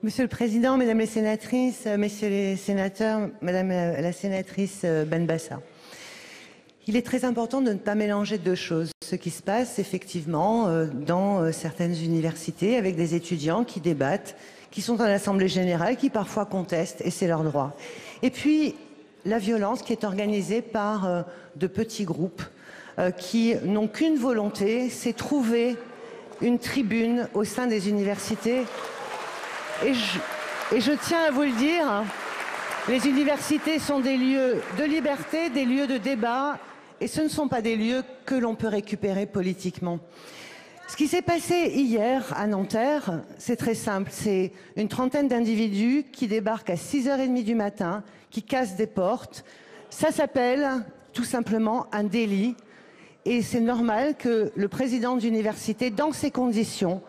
Monsieur le Président, Mesdames les sénatrices, Messieurs les sénateurs, Madame la sénatrice Benbassa. Il est très important de ne pas mélanger deux choses. Ce qui se passe effectivement dans certaines universités avec des étudiants qui débattent, qui sont en assemblée générale, qui parfois contestent, et c'est leur droit. Et puis, la violence qui est organisée par de petits groupes qui n'ont qu'une volonté, c'est trouver une tribune au sein des universités. Et je tiens à vous le dire, les universités sont des lieux de liberté, des lieux de débat, et ce ne sont pas des lieux que l'on peut récupérer politiquement. Ce qui s'est passé hier à Nanterre, c'est très simple. C'est une trentaine d'individus qui débarquent à 6h30 du matin, qui cassent des portes. Ça s'appelle tout simplement un délit. Et c'est normal que le président d'université, dans ces conditions,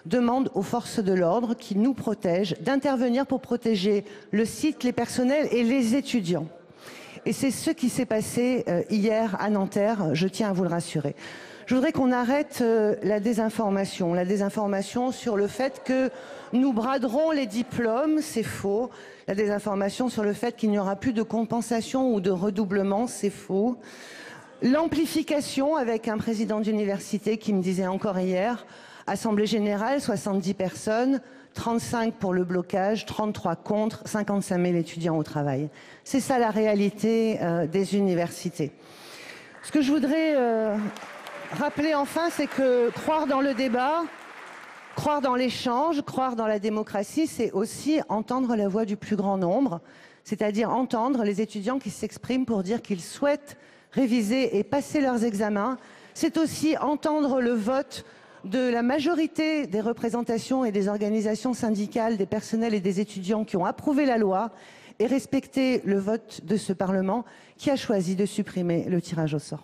demande aux forces de l'ordre qui nous protègent d'intervenir pour protéger le site, les personnels et les étudiants. Et c'est ce qui s'est passé hier à Nanterre, je tiens à vous le rassurer. Je voudrais qu'on arrête la désinformation sur le fait que nous braderons les diplômes, c'est faux. La désinformation sur le fait qu'il n'y aura plus de compensation ou de redoublement, c'est faux. L'amplification avec un président d'université qui me disait encore hier, Assemblée générale, 70 personnes, 35 pour le blocage, 33 contre, 55 000 étudiants au travail. C'est ça la réalité des universités. Ce que je voudrais rappeler enfin, c'est que croire dans le débat, croire dans l'échange, croire dans la démocratie, c'est aussi entendre la voix du plus grand nombre, c'est-à-dire entendre les étudiants qui s'expriment pour dire qu'ils souhaitent réviser et passer leurs examens. C'est aussi entendre le vote de la majorité des représentations et des organisations syndicales, des personnels et des étudiants qui ont approuvé la loi et respecter le vote de ce Parlement qui a choisi de supprimer le tirage au sort.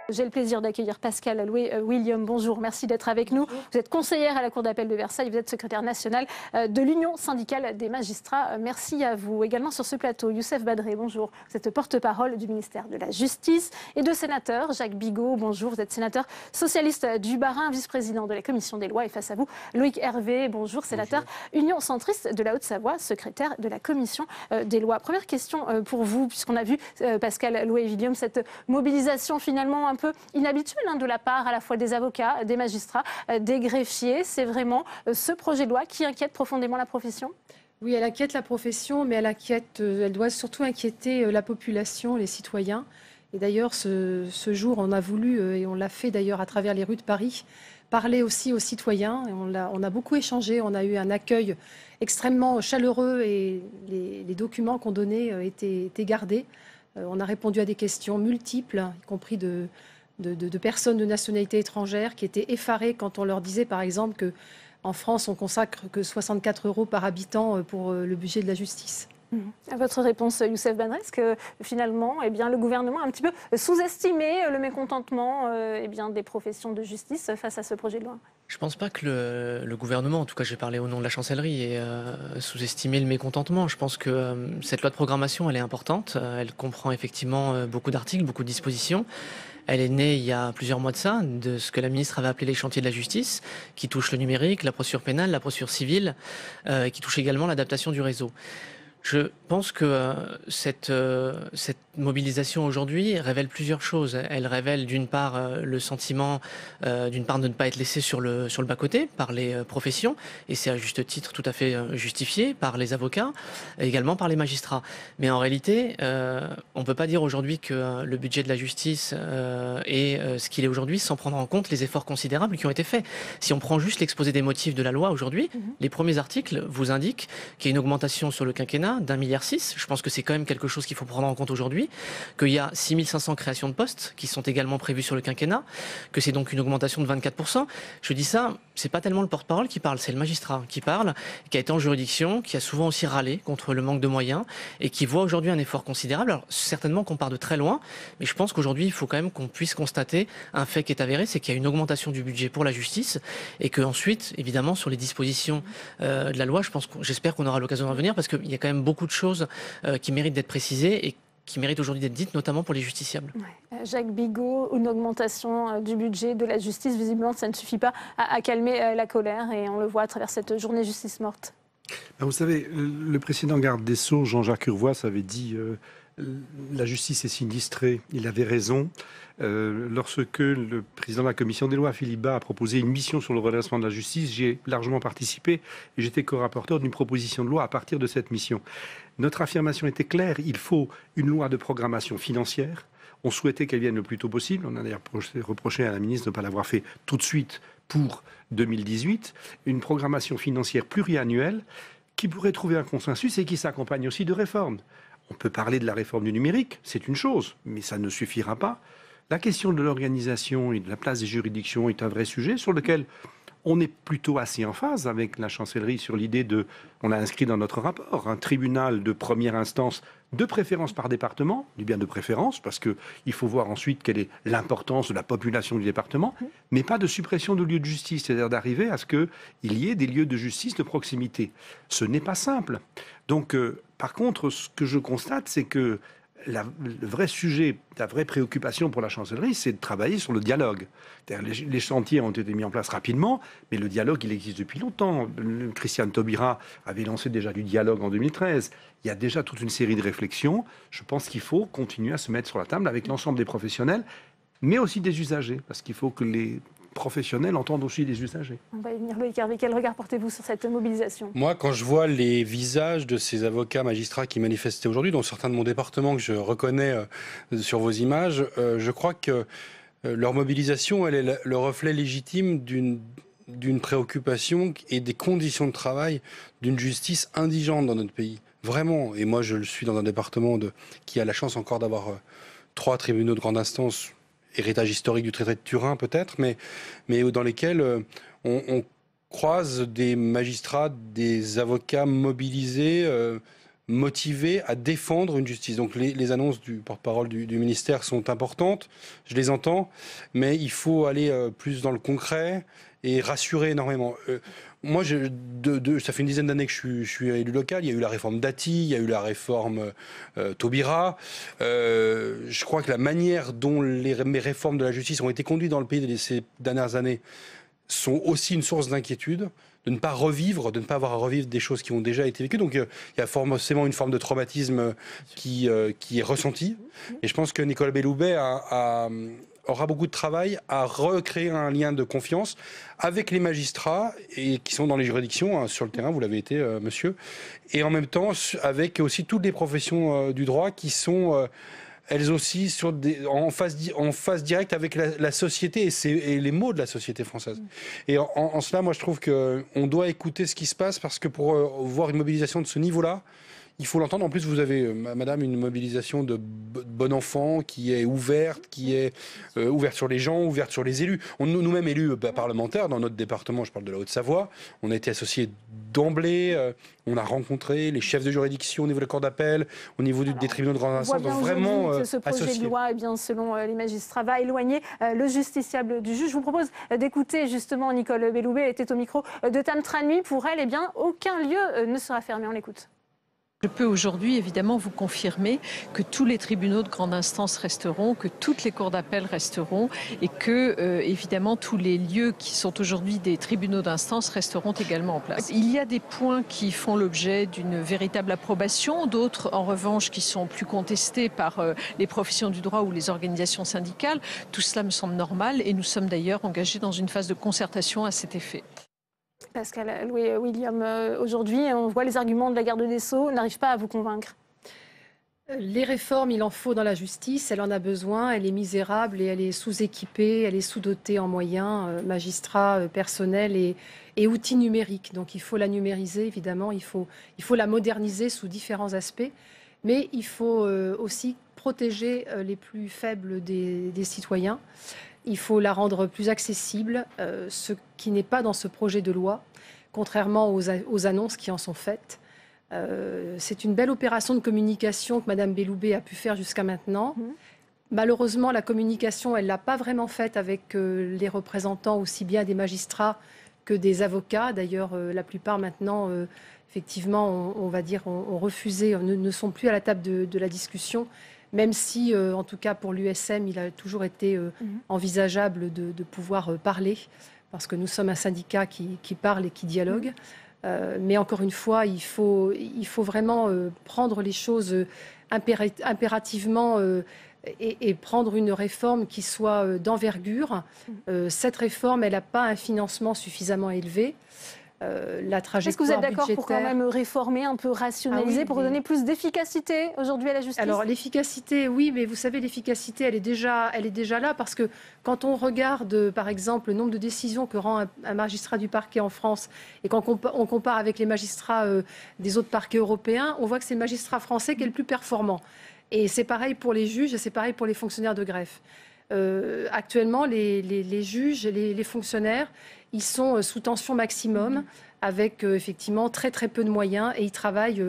J'ai le plaisir d'accueillir Pascale Louet-William. Bonjour, merci d'être avec nous. Vous êtes conseillère à la Cour d'appel de Versailles, vous êtes secrétaire nationale de l'Union syndicale des magistrats. Merci à vous. Également sur ce plateau, Youssef Badré, bonjour. Vous êtes porte-parole du ministère de la Justice. Et deux sénateurs, Jacques Bigot, bonjour. Vous êtes sénateur socialiste du Bas-Rhin, vice-président de la Commission des lois. Et face à vous, Loïc Hervé, bonjour, sénateur Union centriste de la Haute-Savoie, secrétaire de la Commission des lois. Première question pour vous, puisqu'on a vu, Pascale Louet-William, cette mobilisation finalement un peu inhabituelle de la part à la fois des avocats, des magistrats, des greffiers. C'est vraiment ce projet de loi qui inquiète profondément la profession ? Oui, elle inquiète la profession, mais elle doit surtout inquiéter la population, les citoyens. Et d'ailleurs, ce jour, on a voulu, et on l'a fait d'ailleurs à travers les rues de Paris, parler aussi aux citoyens. Et on a beaucoup échangé, on a eu un accueil extrêmement chaleureux et les documents qu'on donnait étaient gardés. On a répondu à des questions multiples, y compris de personnes de nationalité étrangère qui étaient effarées quand on leur disait, par exemple, qu'en France, on consacre que 64 € par habitant pour le budget de la justice. À votre réponse, Youssef Badré, est-ce que finalement, le gouvernement a un petit peu sous-estimé le mécontentement des professions de justice face à ce projet de loi ? Je ne pense pas que le gouvernement, en tout cas j'ai parlé au nom de la chancellerie, ait sous-estimé le mécontentement. Je pense que cette loi de programmation, elle est importante. Elle comprend effectivement beaucoup d'articles, beaucoup de dispositions. Elle est née il y a plusieurs mois de ça, de ce que la ministre avait appelé les chantiers de la justice, qui touchent le numérique, la procédure pénale, la procédure civile, qui touche également l'adaptation du réseau. Je pense que cette mobilisation aujourd'hui révèle plusieurs choses. Elle révèle d'une part le sentiment de ne pas être laissé sur le bas-côté par les professions, et c'est à juste titre tout à fait justifié par les avocats, et également par les magistrats. Mais en réalité, on ne peut pas dire aujourd'hui que le budget de la justice est ce qu'il est aujourd'hui sans prendre en compte les efforts considérables qui ont été faits. Si on prend juste l'exposé des motifs de la loi aujourd'hui, les premiers articles vous indiquent qu'il y a une augmentation sur le quinquennat d'1,6 milliard. Je pense que c'est quand même quelque chose qu'il faut prendre en compte aujourd'hui, qu'il y a 6 500 créations de postes qui sont également prévues sur le quinquennat, que c'est donc une augmentation de 24%. Je dis ça, c'est pas tellement le porte-parole qui parle, c'est le magistrat qui parle, qui a été en juridiction, qui a souvent aussi râlé contre le manque de moyens et qui voit aujourd'hui un effort considérable. Alors certainement qu'on part de très loin, mais je pense qu'aujourd'hui il faut quand même qu'on puisse constater un fait qui est avéré, c'est qu'il y a une augmentation du budget pour la justice et qu'ensuite, évidemment, sur les dispositions de la loi, j'espère qu'on aura l'occasion d'en revenir parce qu'il y a quand même beaucoup de choses qui méritent d'être précisées et qui méritent aujourd'hui d'être dites, notamment pour les justiciables. Ouais. Jacques Bigot, une augmentation du budget de la justice, visiblement, ça ne suffit pas à calmer la colère et on le voit à travers cette journée justice morte. Vous savez, le précédent garde des Sceaux, Jean-Jacques Urvoas, avait dit la justice est sinistrée. Il avait raison. Lorsque le président de la commission des lois, Philippe Bas, a proposé une mission sur le redressement de la justice, j'y ai largement participé et j'étais co-rapporteur d'une proposition de loi à partir de cette mission. Notre affirmation était claire, il faut une loi de programmation financière. On souhaitait qu'elle vienne le plus tôt possible. On a d'ailleurs reproché à la ministre de ne pas l'avoir fait tout de suite pour 2018. Une programmation financière pluriannuelle qui pourrait trouver un consensus et qui s'accompagne aussi de réformes. On peut parler de la réforme du numérique, c'est une chose, mais ça ne suffira pas. La question de l'organisation et de la place des juridictions est un vrai sujet sur lequel on est plutôt assez en phase avec la chancellerie sur l'idée de, on a inscrit dans notre rapport, un tribunal de première instance de préférence par département, du bien de préférence, parce qu'il faut voir ensuite quelle est l'importance de la population du département, mais pas de suppression de lieux de justice, c'est-à-dire d'arriver à ce qu'il y ait des lieux de justice de proximité. Ce n'est pas simple. Donc, par contre, ce que je constate, c'est que le vrai sujet, la vraie préoccupation pour la chancellerie, c'est de travailler sur le dialogue. Les chantiers ont été mis en place rapidement, mais le dialogue, il existe depuis longtemps. Christiane Taubira avait lancé déjà du dialogue en 2013. Il y a déjà toute une série de réflexions. Je pense qu'il faut continuer à se mettre sur la table avec l'ensemble des professionnels, mais aussi des usagers, parce qu'il faut que les professionnels entendent aussi des usagers. On va y venir, Loïc Hervé. Quel regard portez-vous sur cette mobilisation? Moi, quand je vois les visages de ces avocats magistrats qui manifestaient aujourd'hui, dont certains de mon département que je reconnais sur vos images, je crois que leur mobilisation, elle est le reflet légitime d'une préoccupation et des conditions de travail d'une justice indigente dans notre pays. Vraiment. Et moi, je suis dans un département qui a la chance encore d'avoir 3 tribunaux de grande instance, héritage historique du traité de Turin peut-être, mais dans lesquels on croise des magistrats, des avocats mobilisés, motivés à défendre une justice. Donc les annonces du porte-parole du ministère sont importantes, je les entends, mais il faut aller plus dans le concret et rassurer énormément. Moi, ça fait une dizaine d'années que je suis élu local. Il y a eu la réforme Dati, il y a eu la réforme Taubira. Je crois que la manière dont les réformes de la justice ont été conduites dans le pays ces dernières années sont aussi une source d'inquiétude, de ne pas revivre, de ne pas avoir à revivre des choses qui ont déjà été vécues. Donc il y a forcément une forme de traumatisme qui est ressentie. Et je pense que Nicole Belloubet aura beaucoup de travail à recréer un lien de confiance avec les magistrats et qui sont dans les juridictions, sur le terrain, vous l'avez été, monsieur, et en même temps avec aussi toutes les professions du droit qui sont elles aussi en phase directe avec la société et les maux de la société française. Et en cela, moi, je trouve qu'on doit écouter ce qui se passe parce que pour voir une mobilisation de ce niveau-là, il faut l'entendre. En plus, vous avez, madame, une mobilisation de bon enfant qui est ouverte, ouverte sur les gens, ouverte sur les élus. Nous-mêmes élus parlementaires, dans notre département, je parle de la Haute-Savoie, on a été associés d'emblée, on a rencontré les chefs de juridiction au niveau des cours d'appel, au niveau des tribunaux de grande instance. Donc vraiment ce projet de loi, selon les magistrats, va éloigner le justiciable du juge. Je vous propose d'écouter justement Nicole Belloubet. Elle était au micro de Tam Tranui. Pour elle, aucun lieu ne sera fermé. On l'écoute. Je peux aujourd'hui évidemment vous confirmer que tous les tribunaux de grande instance resteront, que toutes les cours d'appel resteront et que évidemment tous les lieux qui sont aujourd'hui des tribunaux d'instance resteront également en place. Il y a des points qui font l'objet d'une véritable approbation, d'autres en revanche qui sont plus contestés par les professions du droit ou les organisations syndicales. Tout cela me semble normal et nous sommes d'ailleurs engagés dans une phase de concertation à cet effet. Pascal Louis-William, aujourd'hui, on voit les arguments de la garde des Sceaux n'arrivent pas à vous convaincre. Les réformes, il en faut dans la justice, elle en a besoin, elle est misérable et elle est sous-équipée, elle est sous-dotée en moyens, magistrats, personnel et outils numériques. Donc il faut la numériser, évidemment, il faut la moderniser sous différents aspects, mais il faut aussi protéger les plus faibles des citoyens. Il faut la rendre plus accessible, ce qui n'est pas dans ce projet de loi, contrairement aux annonces qui en sont faites. C'est une belle opération de communication que Mme Belloubet a pu faire jusqu'à maintenant. Malheureusement, la communication, elle ne l'a pas vraiment faite avec les représentants aussi bien des magistrats que des avocats. D'ailleurs, la plupart maintenant, effectivement, on va dire, ont refusé, ne sont plus à la table de la discussion. Même si, en tout cas pour l'USM, il a toujours été envisageable de pouvoir parler, parce que nous sommes un syndicat qui parle et qui dialogue. Mais encore une fois, il faut vraiment prendre les choses impérativement et prendre une réforme qui soit d'envergure. Cette réforme, elle n'a pas un financement suffisamment élevé. La trajectoire Est-ce que vous êtes d'accord budgétaire... pour quand même réformer, un peu rationaliser, pour donner plus d'efficacité aujourd'hui à la justice? Alors l'efficacité, oui, mais vous savez, l'efficacité, elle est déjà là, parce que quand on regarde, par exemple, le nombre de décisions que rend un magistrat du parquet en France, et quand on compare avec les magistrats des autres parquets européens, on voit que c'est le magistrat français qui est le plus performant. Et c'est pareil pour les juges, et c'est pareil pour les fonctionnaires de greffe. Actuellement, les juges, les fonctionnaires, ils sont sous tension maximum, avec effectivement très très peu de moyens, et ils travaillent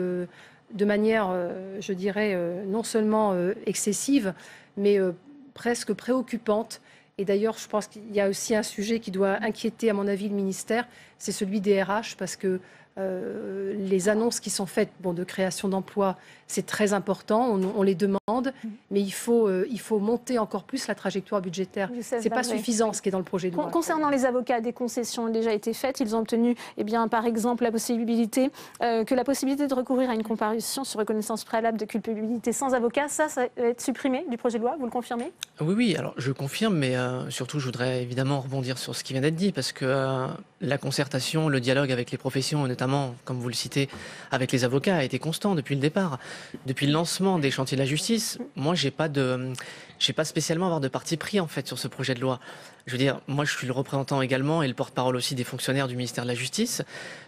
de manière, je dirais, non seulement excessive, mais presque préoccupante. Et d'ailleurs, je pense qu'il y a aussi un sujet qui doit inquiéter, à mon avis, le ministère, c'est celui des RH, parce que les annonces qui sont faites de création d'emplois, c'est très important, on les demande, mais il faut monter encore plus la trajectoire budgétaire. C'est pas suffisant ce qui est dans le projet de loi. Concernant les avocats, des concessions ont déjà été faites. Ils ont obtenu, par exemple, la possibilité de recourir à une comparution sur reconnaissance préalable de culpabilité sans avocat. Ça va être supprimé du projet de loi, vous le confirmez? Oui, alors je confirme, mais surtout je voudrais évidemment rebondir sur ce qui vient d'être dit, parce que la concertation, le dialogue avec les professions, et notamment, comme vous le citez, avec les avocats, a été constant depuis le départ. Depuis le lancement des chantiers de la justice, moi, j'ai pas spécialement à avoir de parti pris, en fait, sur ce projet de loi. Je veux dire, moi, je suis le représentant également et le porte-parole aussi des fonctionnaires du ministère de la Justice.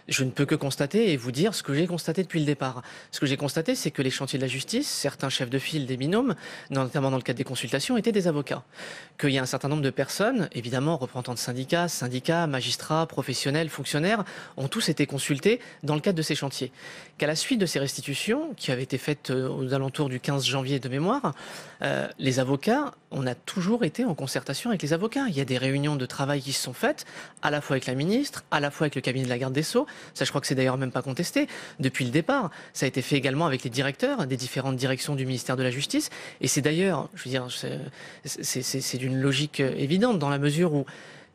Je ne peux que constater et vous dire ce que j'ai constaté depuis le départ. Ce que j'ai constaté, c'est que les chantiers de la justice, certains chefs de file des binômes, notamment dans le cadre des consultations, étaient des avocats. Qu'il y a un certain nombre de personnes, évidemment, représentants de syndicats, magistrats, professionnels, fonctionnaires, ont tous été consultés dans le cadre de ces chantiers. Qu'à la suite de ces restitutions, qui avaient été faites aux alentours du 15 janvier de mémoire, les avocats, on a toujours été en concertation avec les avocats. Il y a des réunions de travail qui se sont faites, à la fois avec la ministre, à la fois avec le cabinet de la garde des Sceaux. Ça, je crois que c'est d'ailleurs même pas contesté. Depuis le départ, ça a été fait également avec les directeurs des différentes directions du ministère de la Justice. Et c'est d'ailleurs, je veux dire, c'est d'une logique évidente dans la mesure où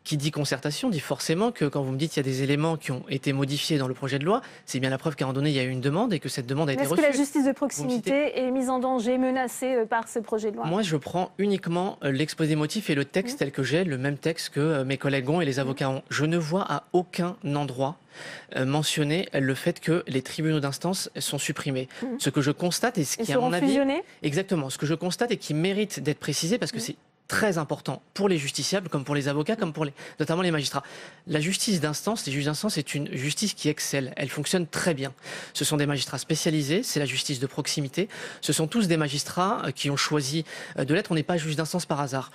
qui dit concertation dit forcément que quand vous me dites qu'il y a des éléments qui ont été modifiés dans le projet de loi, c'est bien la preuve qu'à un moment donné, il y a eu une demande et que cette demande a été reçue. Est-ce que la justice de proximité est mise en danger, menacée par ce projet de loi? Moi, je prends uniquement l'exposé des motifs et le texte tel que j'ai, le même texte que mes collègues ont et les avocats ont. Je ne vois à aucun endroit mentionner le fait que les tribunaux d'instance sont supprimés. Ce que je constate et ce qui, à mon avis... fusionnés ? Exactement. Ce que je constate et qui mérite d'être précisé parce que c'est très important pour les justiciables, comme pour les avocats, comme pour notamment les magistrats. La justice d'instance, les juges d'instance, c'est une justice qui excelle. Elle fonctionne très bien. Ce sont des magistrats spécialisés, c'est la justice de proximité. Ce sont tous des magistrats qui ont choisi de l'être. On n'est pas juge d'instance par hasard.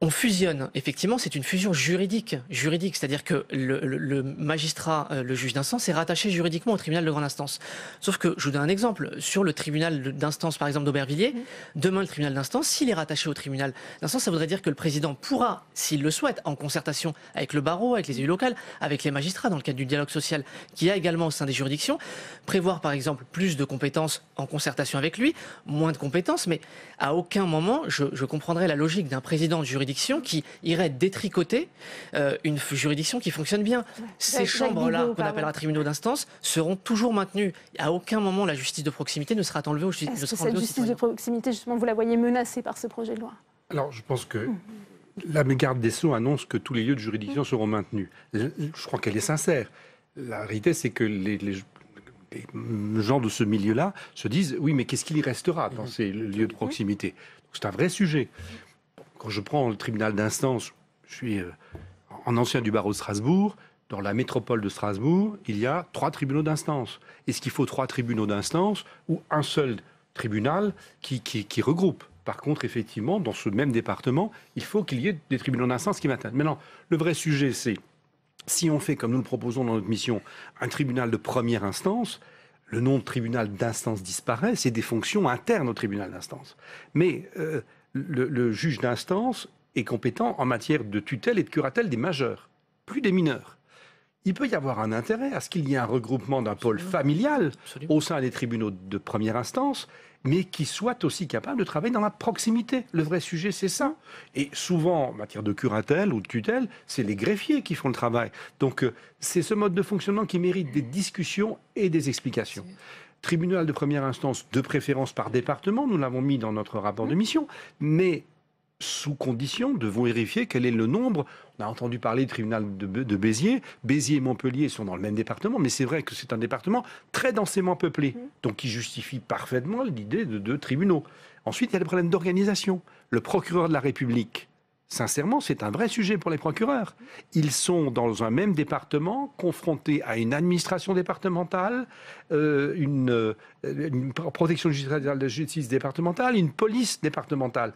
On fusionne, effectivement, c'est une fusion juridique, c'est-à-dire que le magistrat, le juge d'instance, est rattaché juridiquement au tribunal de grande instance. Sauf que, je vous donne un exemple, sur le tribunal d'instance, par exemple, d'Aubervilliers, demain, le tribunal d'instance, s'il est rattaché au tribunal d'instance, ça voudrait dire que le président pourra, s'il le souhaite, en concertation avec le barreau, avec les élus locaux, avec les magistrats, dans le cadre du dialogue social qu'il y a également au sein des juridictions, prévoir, par exemple, plus de compétences en concertation avec lui, moins de compétences, mais à aucun moment, je comprendrais la logique d'un président de juridiction qui irait détricoter une juridiction qui fonctionne bien. Ces chambres-là, qu'on appellera tribunaux d'instance, seront toujours maintenues. À aucun moment, la justice de proximité ne sera enlevée aux citoyens. Est-ce que cette justice de proximité, justement, vous la voyez menacée par ce projet de loi? Alors, je pense que la garde des Sceaux annonce que tous les lieux de juridiction seront maintenus. Je crois qu'elle est sincère. La réalité, c'est que les gens de ce milieu-là se disent « Oui, mais qu'est-ce qu'il y restera dans ces lieux de proximité ?» C'est un vrai sujet. Quand je prends le tribunal d'instance, je suis en ancien du barreau de Strasbourg. Dans la métropole de Strasbourg, il y a 3 tribunaux d'instance. Est-ce qu'il faut 3 tribunaux d'instance ou un seul tribunal qui regroupe? Par contre, effectivement, dans ce même département, il faut qu'il y ait des tribunaux d'instance qui m'atteignent. Maintenant, le vrai sujet, c'est si on fait, comme nous le proposons dans notre mission, un tribunal de première instance, le nom de tribunal d'instance disparaît, c'est des fonctions internes au tribunal d'instance. Mais le juge d'instance est compétent en matière de tutelle et de curatelle des majeurs, plus des mineurs. Il peut y avoir un intérêt à ce qu'il y ait un regroupement d'un pôle familial au sein des tribunaux de première instance, mais qui soit aussi capable de travailler dans la proximité. Le vrai sujet, c'est ça. Et souvent, en matière de curatelle ou de tutelle, c'est les greffiers qui font le travail. Donc, c'est ce mode de fonctionnement qui mérite des discussions et des explications. Tribunal de première instance, de préférence par département, nous l'avons mis dans notre rapport de mission, mais sous condition, devons vérifier quel est le nombre. On a entendu parler du tribunal de Béziers. Béziers et Montpellier sont dans le même département, mais c'est vrai que c'est un département très densément peuplé, donc qui justifie parfaitement l'idée de 2 tribunaux. Ensuite, il y a le problème d'organisation. Le procureur de la République, sincèrement, c'est un vrai sujet pour les procureurs. Ils sont dans un même département, confrontés à une administration départementale, une protection de justice départementale, une police départementale.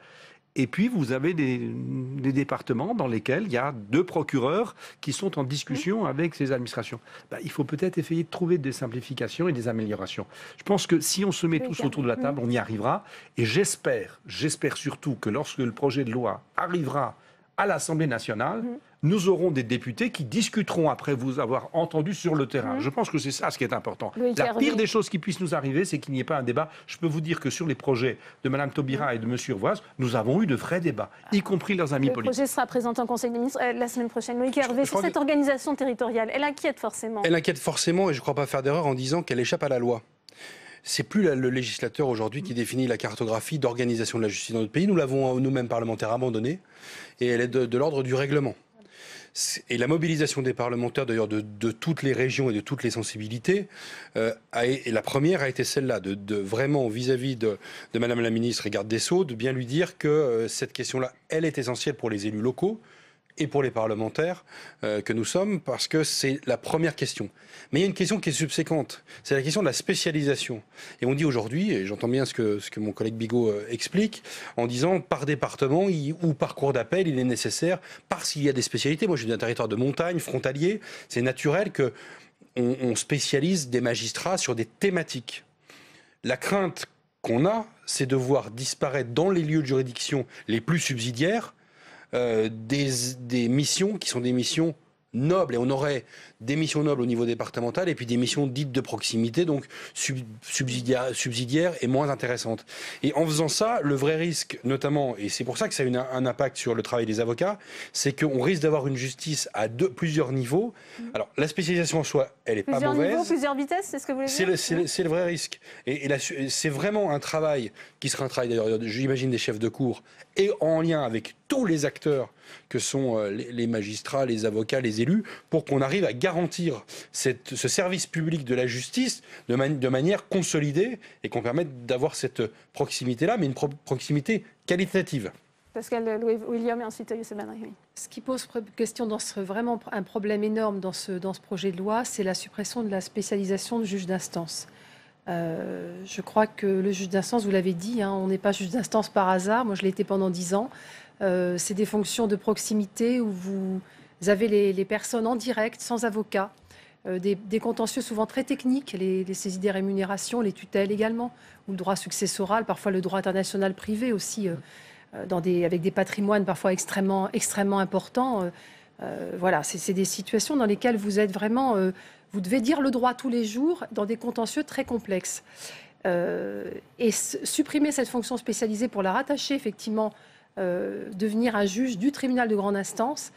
Et puis, vous avez des départements dans lesquels il y a 2 procureurs qui sont en discussion avec ces administrations. Il faut peut-être essayer de trouver des simplifications et des améliorations. Je pense que si on se met tous autour de la table, on y arrivera. Et j'espère surtout que lorsque le projet de loi arrivera à l'Assemblée nationale, nous aurons des députés qui discuteront après vous avoir entendu sur le terrain. Je pense que c'est ça ce qui est important. La pire des choses qui puissent nous arriver, c'est qu'il n'y ait pas un débat. Je peux vous dire que sur les projets de Mme Taubira et de M. Urvoas, nous avons eu de vrais débats, y compris leurs amis politiques. Le projet sera présenté en Conseil des ministres la semaine prochaine. Loïc Hervé, sur cette organisation territoriale, elle inquiète forcément. Elle inquiète forcément, et je ne crois pas faire d'erreur en disant qu'elle échappe à la loi. C'est plus le législateur aujourd'hui qui définit la cartographie d'organisation de la justice dans notre pays. Nous l'avons nous-mêmes parlementaires abandonnée et elle est de l'ordre du règlement. Et la mobilisation des parlementaires, d'ailleurs, de toutes les régions et de toutes les sensibilités, et la première a été celle-là, de vraiment, vis-à-vis de Madame la ministre et garde des Sceaux, de bien lui dire que cette question-là, elle est essentielle pour les élus locaux et pour les parlementaires que nous sommes, parce que c'est la première question. Mais il y a une question qui est subséquente, c'est la question de la spécialisation. Et on dit aujourd'hui, et j'entends bien ce que mon collègue Bigot explique, en disant par département ou par cour d'appel, il est nécessaire, parce qu'il y a des spécialités. Moi, je suis d'un territoire de montagne, frontalier, c'est naturel qu'on spécialise des magistrats sur des thématiques. La crainte qu'on a, c'est de voir disparaître dans les lieux de juridiction les plus subsidiaires des missions qui sont des missions nobles, et on aurait des missions nobles au niveau départemental et puis des missions dites de proximité, donc subsidiaires et moins intéressantes. Et en faisant ça, le vrai risque, notamment, et c'est pour ça que ça a un impact sur le travail des avocats, c'est qu'on risque d'avoir une justice à plusieurs niveaux. Alors, la spécialisation en soi, elle n'est pas mauvaise. Plusieurs niveaux, plusieurs vitesses, c'est ce que vous voulez dire ? C'est le vrai risque. Et c'est vraiment un travail qui sera un travail, d'ailleurs, j'imagine, des chefs de cour, et en lien avec tous les acteurs que sont les magistrats, les avocats, les élus, pour qu'on arrive à garantir ce service public de la justice de manière consolidée et qu'on permette d'avoir cette proximité-là, mais une proximité qualitative. Pascal William et ensuite Youssef Benri. Oui. Ce qui pose question vraiment un problème énorme dans ce projet de loi, c'est la suppression de la spécialisation de juge d'instance. Je crois que le juge d'instance, vous l'avez dit, on n'est pas juge d'instance par hasard. Moi, je l'ai été pendant 10 ans. C'est des fonctions de proximité où vous avez les personnes en direct, sans avocat, des contentieux souvent très techniques, les saisies des rémunérations, les tutelles également, ou le droit successoral, parfois le droit international privé aussi, avec des patrimoines parfois extrêmement importants. Voilà, c'est des situations dans lesquelles vous êtes vraiment... vous devez dire le droit tous les jours dans des contentieux très complexes. Et supprimer cette fonction spécialisée pour la rattacher effectivement, devenir un juge du tribunal de grande instance,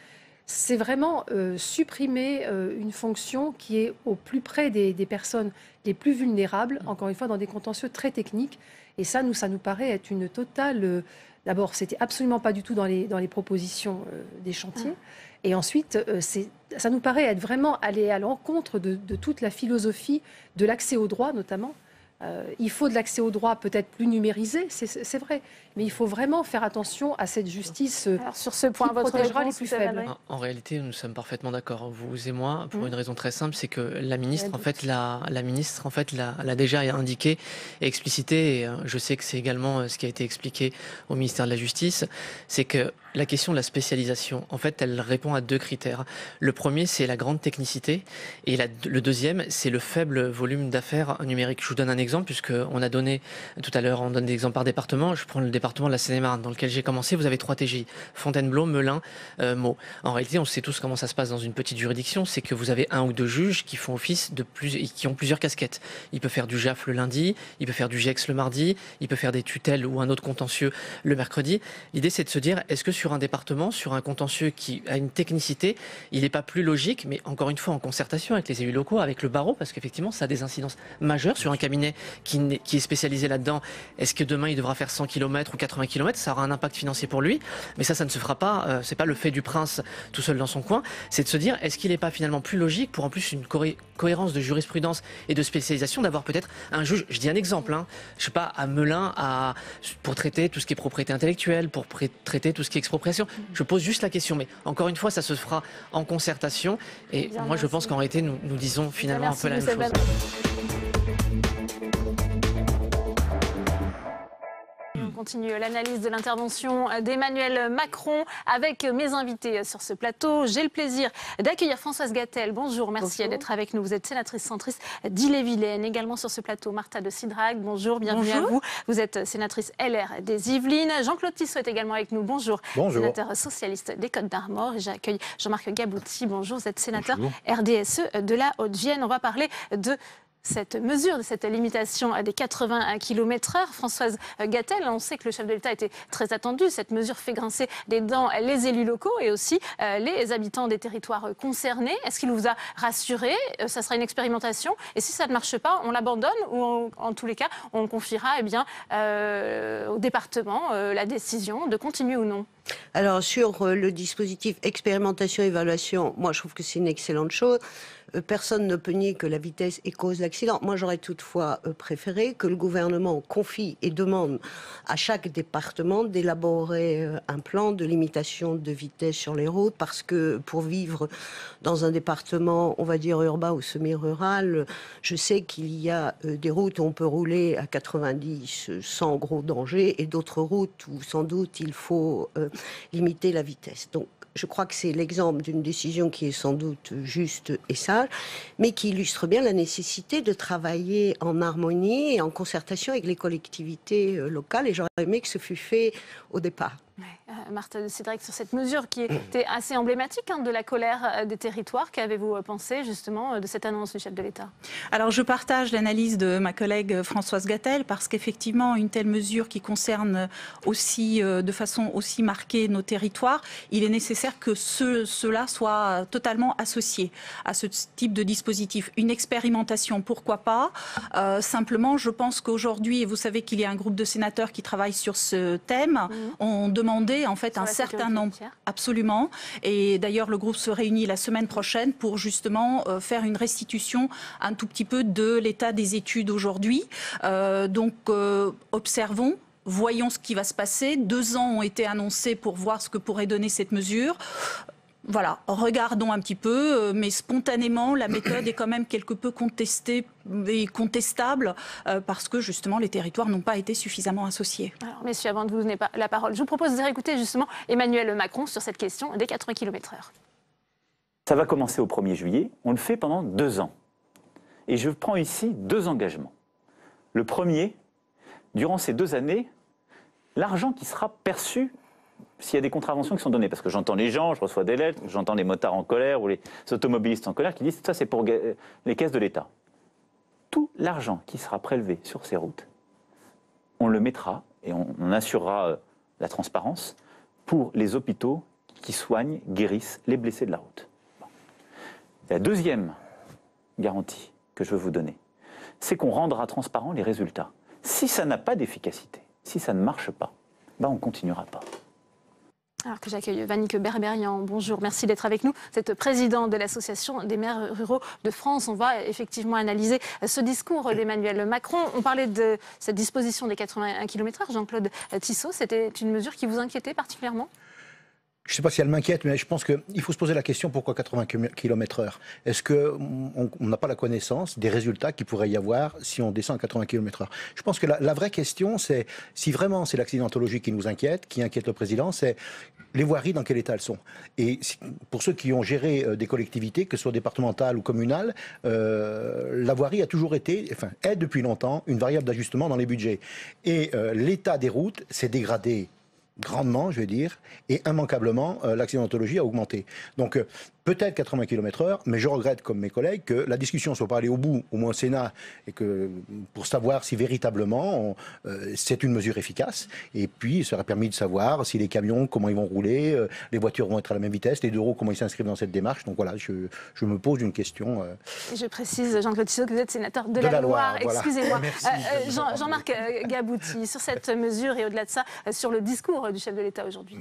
c'est vraiment supprimer une fonction qui est au plus près des personnes les plus vulnérables, encore une fois dans des contentieux très techniques. Et ça nous paraît être une totale... D'abord, c'était absolument pas du tout dans les propositions des chantiers. Et ensuite, ça nous paraît être vraiment aller à l'encontre de toute la philosophie de l'accès au droit, notamment. Il faut de l'accès au droit peut-être plus numérisé, c'est vrai, mais il faut vraiment faire attention à cette justice sur ce point, qui protégera les plus faibles. En réalité, nous sommes parfaitement d'accord, vous et moi, pour une raison très simple, c'est que la ministre, l'a déjà indiqué et explicité, et je sais que c'est également ce qui a été expliqué au ministère de la Justice, c'est que la question de la spécialisation, en fait, elle répond à 2 critères. Le premier, c'est la grande technicité, et le deuxième, c'est le faible volume d'affaires numériques. Je vous donne un exemple, puisqu'on a donné, tout à l'heure, on donne des exemples par département. Je prends le département de la Seine-et-Marne, dans lequel j'ai commencé. Vous avez 3 TGI, Fontainebleau, Melun, Meaux. En réalité, on sait tous comment ça se passe dans une petite juridiction, c'est que vous avez 1 ou 2 juges qui font office qui ont plusieurs casquettes. Il peut faire du JAF le lundi, il peut faire du GEX le mardi, il peut faire des tutelles ou un autre contentieux le mercredi. L'idée, c'est de se dire, est-ce que sur un département, sur un contentieux qui a une technicité, il n'est pas plus logique, mais encore une fois en concertation avec les élus locaux, avec le barreau, parce qu'effectivement ça a des incidences majeures sur un cabinet qui est spécialisé là-dedans. Est-ce que demain il devra faire 100 km ou 80 km? Ça aura un impact financier pour lui, mais ça ne se fera pas, c'est pas le fait du prince tout seul dans son coin, c'est de se dire, est-ce qu'il n'est pas finalement plus logique, pour en plus une cohérence de jurisprudence et de spécialisation, d'avoir peut-être un juge, je dis un exemple, je sais pas, à Melun, pour traiter tout ce qui est propriété intellectuelle, pour traiter tout ce qui est expropriation. Je pose juste la question, mais encore une fois, ça se fera en concertation. Et bien, moi, je pense qu'en réalité, nous disons finalement un peu la même chose. continue l'analyse de l'intervention d'Emmanuel Macron avec mes invités sur ce plateau. J'ai le plaisir d'accueillir Françoise Gatel. Bonjour, merci d'être avec nous. Vous êtes sénatrice centriste d'Ille-et-Vilaine. Également sur ce plateau, Martha de Cidrac. Bonjour, bienvenue à vous. Vous êtes sénatrice LR des Yvelines. Jean-Claude Tissot est également avec nous. Bonjour, sénateur socialiste des Côtes-d'Armor. Et j'accueille Jean-Marc Gabouty. Bonjour, vous êtes sénateur RDSE de la Haute-Vienne. On va parler de cette mesure, de cette limitation des 80 km/h. Françoise Gatel, on sait que le chef de l'État était très attendu. Cette mesure fait grincer des dents les élus locaux et aussi les habitants des territoires concernés. Est-ce qu'il vous a rassuré? Ça sera une expérimentation. Et si ça ne marche pas, on l'abandonne ou en tous les cas, on confiera au département la décision de continuer ou non? Alors, sur le dispositif expérimentation-évaluation, moi, je trouve que c'est une excellente chose. Personne ne peut nier que la vitesse est cause d'accident. Moi, j'aurais toutefois préféré que le gouvernement confie et demande à chaque département d'élaborer un plan de limitation de vitesse sur les routes, parce que pour vivre dans un département, on va dire urbain ou semi-rural, je sais qu'il y a des routes où on peut rouler à 90 sans gros danger, et d'autres routes où sans doute il faut limiter la vitesse. Donc, je crois que c'est l'exemple d'une décision qui est sans doute juste et sage, mais qui illustre bien la nécessité de travailler en harmonie et en concertation avec les collectivités locales. Et j'aurais aimé que ce fût fait au départ. Martha de Cidrac, sur cette mesure qui était assez emblématique de la colère des territoires, qu'avez-vous pensé justement de cette annonce du chef de l'État? Alors je partage l'analyse de ma collègue Françoise Gatel, parce qu'effectivement une telle mesure qui concerne aussi de façon aussi marquée nos territoires, il est nécessaire que cela soit totalement associé à ce type de dispositif. Une expérimentation, pourquoi pas? Simplement, je pense qu'aujourd'hui, et vous savez qu'il y a un groupe de sénateurs qui travaille sur ce thème, on demandait en fait un certain nombre, absolument, et d'ailleurs le groupe se réunit la semaine prochaine pour justement faire une restitution un tout petit peu de l'état des études aujourd'hui. Donc observons. Voyons ce qui va se passer. 2 ans ont été annoncés pour voir ce que pourrait donner cette mesure. Voilà, regardons un petit peu, mais spontanément, la méthode est quand même quelque peu contestée et contestable parce que justement les territoires n'ont pas été suffisamment associés. Alors messieurs, avant de vous donner la parole, je vous propose de réécouter justement Emmanuel Macron sur cette question des 80 km/h. Ça va commencer au 1er juillet, on le fait pendant 2 ans. Et je prends ici 2 engagements. Le premier, durant ces 2 années, l'argent qui sera perçu s'il y a des contraventions qui sont données, parce que j'entends les gens, je reçois des lettres, j'entends les motards en colère ou les automobilistes en colère qui disent ça c'est pour les caisses de l'État. Tout l'argent qui sera prélevé sur ces routes, on le mettra et on assurera la transparence pour les hôpitaux qui soignent, guérissent les blessés de la route. Bon. La deuxième garantie que je veux vous donner, c'est qu'on rendra transparent les résultats. Si ça n'a pas d'efficacité, si ça ne marche pas, ben on ne continuera pas. Alors que j'accueille Vannick Berberian, bonjour, merci d'être avec nous. Vous êtes président de l'Association des maires ruraux de France. On va effectivement analyser ce discours d'Emmanuel Macron. On parlait de cette disposition des 81 km/h. Jean-Claude Tissot, c'était une mesure qui vous inquiétait particulièrement ? Je ne sais pas si elle m'inquiète, mais je pense qu'il faut se poser la question pourquoi 80 km/h? Est-ce qu'on n'a pas la connaissance des résultats qu'il pourrait y avoir si on descend à 80 km/h? Je pense que la vraie question, c'est si vraiment c'est l'accidentologie qui nous inquiète, qui inquiète le président, c'est les voiries, dans quel état elles sont. Et pour ceux qui ont géré des collectivités, que ce soit départementales ou communales, la voirie a toujours été, enfin, est depuis longtemps une variable d'ajustement dans les budgets. Et l'état des routes s'est dégradé grandement, je vais dire, et immanquablement, l'accidentologie a augmenté. Donc, peut-être 80 km/h, mais je regrette, comme mes collègues, que la discussion ne soit pas allée au bout, au moins au Sénat, et que pour savoir si véritablement c'est une mesure efficace. Et puis, ça aurait permis de savoir si les camions, comment ils vont rouler, les voitures vont être à la même vitesse, les 2 roues, comment ils s'inscrivent dans cette démarche. Donc voilà, je me pose une question. Je précise, Jean-Claude Tissot, que vous êtes sénateur de la Loire. Voilà. Excusez-moi. Jean-Marc Gabouty, sur cette mesure et au-delà de ça, sur le discours du chef de l'État aujourd'hui.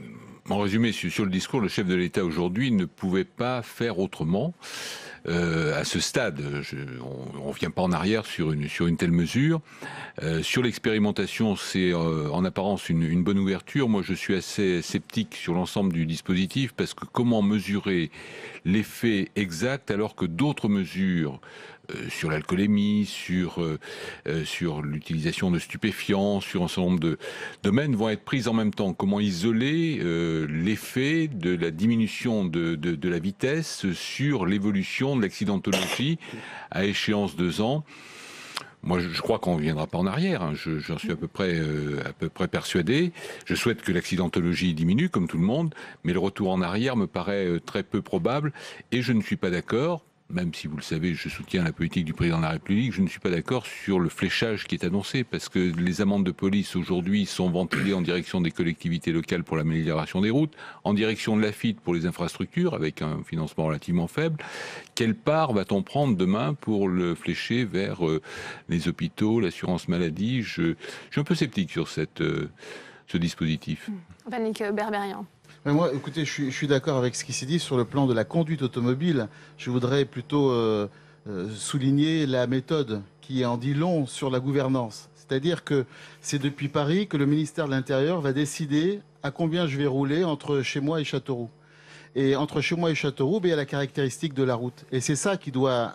En résumé, sur le discours, le chef de l'État aujourd'hui ne pouvait pas faire autrement. À ce stade, on ne revient pas en arrière sur une telle mesure. Sur l'expérimentation, c'est en apparence une bonne ouverture. Moi, je suis assez sceptique sur l'ensemble du dispositif parce que comment mesurer l'effet exact alors que d'autres mesures sur l'alcoolémie, sur l'utilisation de stupéfiants, sur un certain nombre de domaines vont être prises en même temps. Comment isoler l'effet de la diminution de la vitesse sur l'évolution de l'accidentologie à échéance 2 ans? Moi, je crois qu'on ne reviendra pas en arrière. Hein. J'en suis à peu près persuadé. Je souhaite que l'accidentologie diminue, comme tout le monde, mais le retour en arrière me paraît très peu probable. Et je ne suis pas d'accord, même si vous le savez, je soutiens la politique du président de la République, je ne suis pas d'accord sur le fléchage qui est annoncé, parce que les amendes de police aujourd'hui sont ventilées en direction des collectivités locales pour l'amélioration des routes, en direction de l'AFIT pour les infrastructures, avec un financement relativement faible. Quelle part va-t-on prendre demain pour le flécher vers les hôpitaux, l'assurance maladie? Je suis un peu sceptique sur ce dispositif. Vannick Berberian. Mais moi, écoutez, je suis d'accord avec ce qui s'est dit sur le plan de la conduite automobile. Je voudrais plutôt souligner la méthode qui en dit long sur la gouvernance. C'est-à-dire que c'est depuis Paris que le ministère de l'Intérieur va décider à combien je vais rouler entre chez moi et Châteauroux. Et entre chez moi et Châteauroux, il y a la caractéristique de la route. Et c'est ça qui doit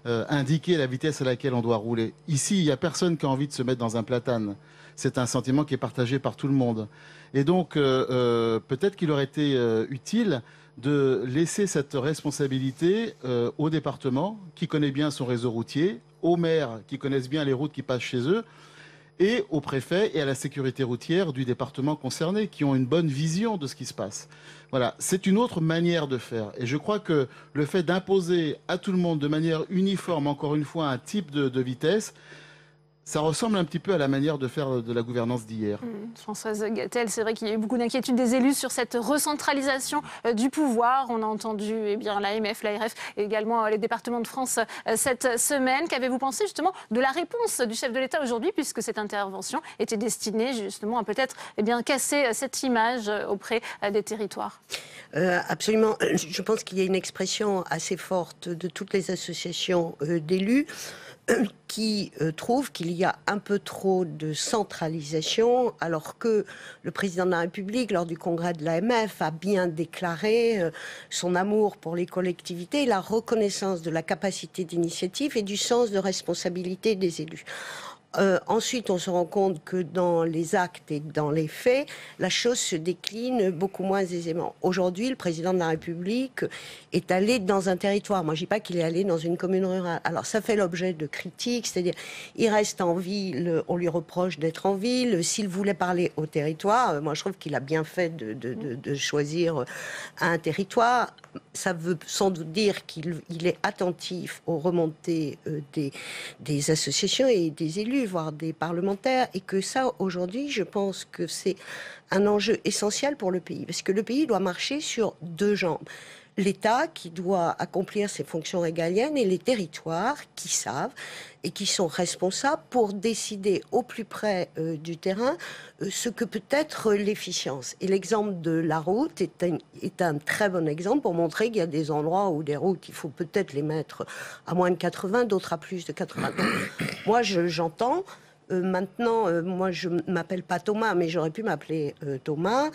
indiquer la vitesse à laquelle on doit rouler. Ici, il n'y a personne qui a envie de se mettre dans un platane. C'est un sentiment qui est partagé par tout le monde. Et donc, peut-être qu'il aurait été utile de laisser cette responsabilité au département, qui connaît bien son réseau routier, aux maires, qui connaissent bien les routes qui passent chez eux, et au préfet et à la sécurité routière du département concerné, qui ont une bonne vision de ce qui se passe. Voilà, c'est une autre manière de faire. Et je crois que le fait d'imposer à tout le monde de manière uniforme, encore une fois, un type de vitesse, ça ressemble un petit peu à la manière de faire de la gouvernance d'hier. Françoise Gatel, c'est vrai qu'il y a eu beaucoup d'inquiétudes des élus sur cette recentralisation du pouvoir. On a entendu l'AMF, l'ARF et également les départements de France cette semaine. Qu'avez-vous pensé justement de la réponse du chef de l'État aujourd'hui, puisque cette intervention était destinée justement à peut-être casser cette image auprès des territoires? Absolument. Je pense qu'il y a une expression assez forte de toutes les associations d'élus qui trouvent qu'il y a un peu trop de centralisation, alors que le président de la République, lors du congrès de l'AMF, a bien déclaré son amour pour les collectivités et la reconnaissance de la capacité d'initiative et du sens de responsabilité des élus. Ensuite, on se rend compte que dans les actes et dans les faits, la chose se décline beaucoup moins aisément. Aujourd'hui, le président de la République est allé dans un territoire. Moi, je ne dis pas qu'il est allé dans une commune rurale. Alors, ça fait l'objet de critiques, c'est-à-dire, il reste en ville, on lui reproche d'être en ville. S'il voulait parler au territoire, moi, je trouve qu'il a bien fait de choisir un territoire. Ça veut sans doute dire qu'il est attentif aux remontées des associations et des élus, voire des parlementaires, et que ça, aujourd'hui, je pense que c'est un enjeu essentiel pour le pays, parce que le pays doit marcher sur 2 jambes. L'État qui doit accomplir ses fonctions régaliennes et les territoires qui savent et qui sont responsables pour décider au plus près du terrain ce que peut être l'efficience. Et l'exemple de la route est un très bon exemple pour montrer qu'il y a des endroits où des routes, il faut peut-être les mettre à moins de 80, d'autres à plus de 80. Donc, moi, j'entends. Maintenant, moi, je ne m'appelle pas Thomas, mais j'aurais pu m'appeler Thomas.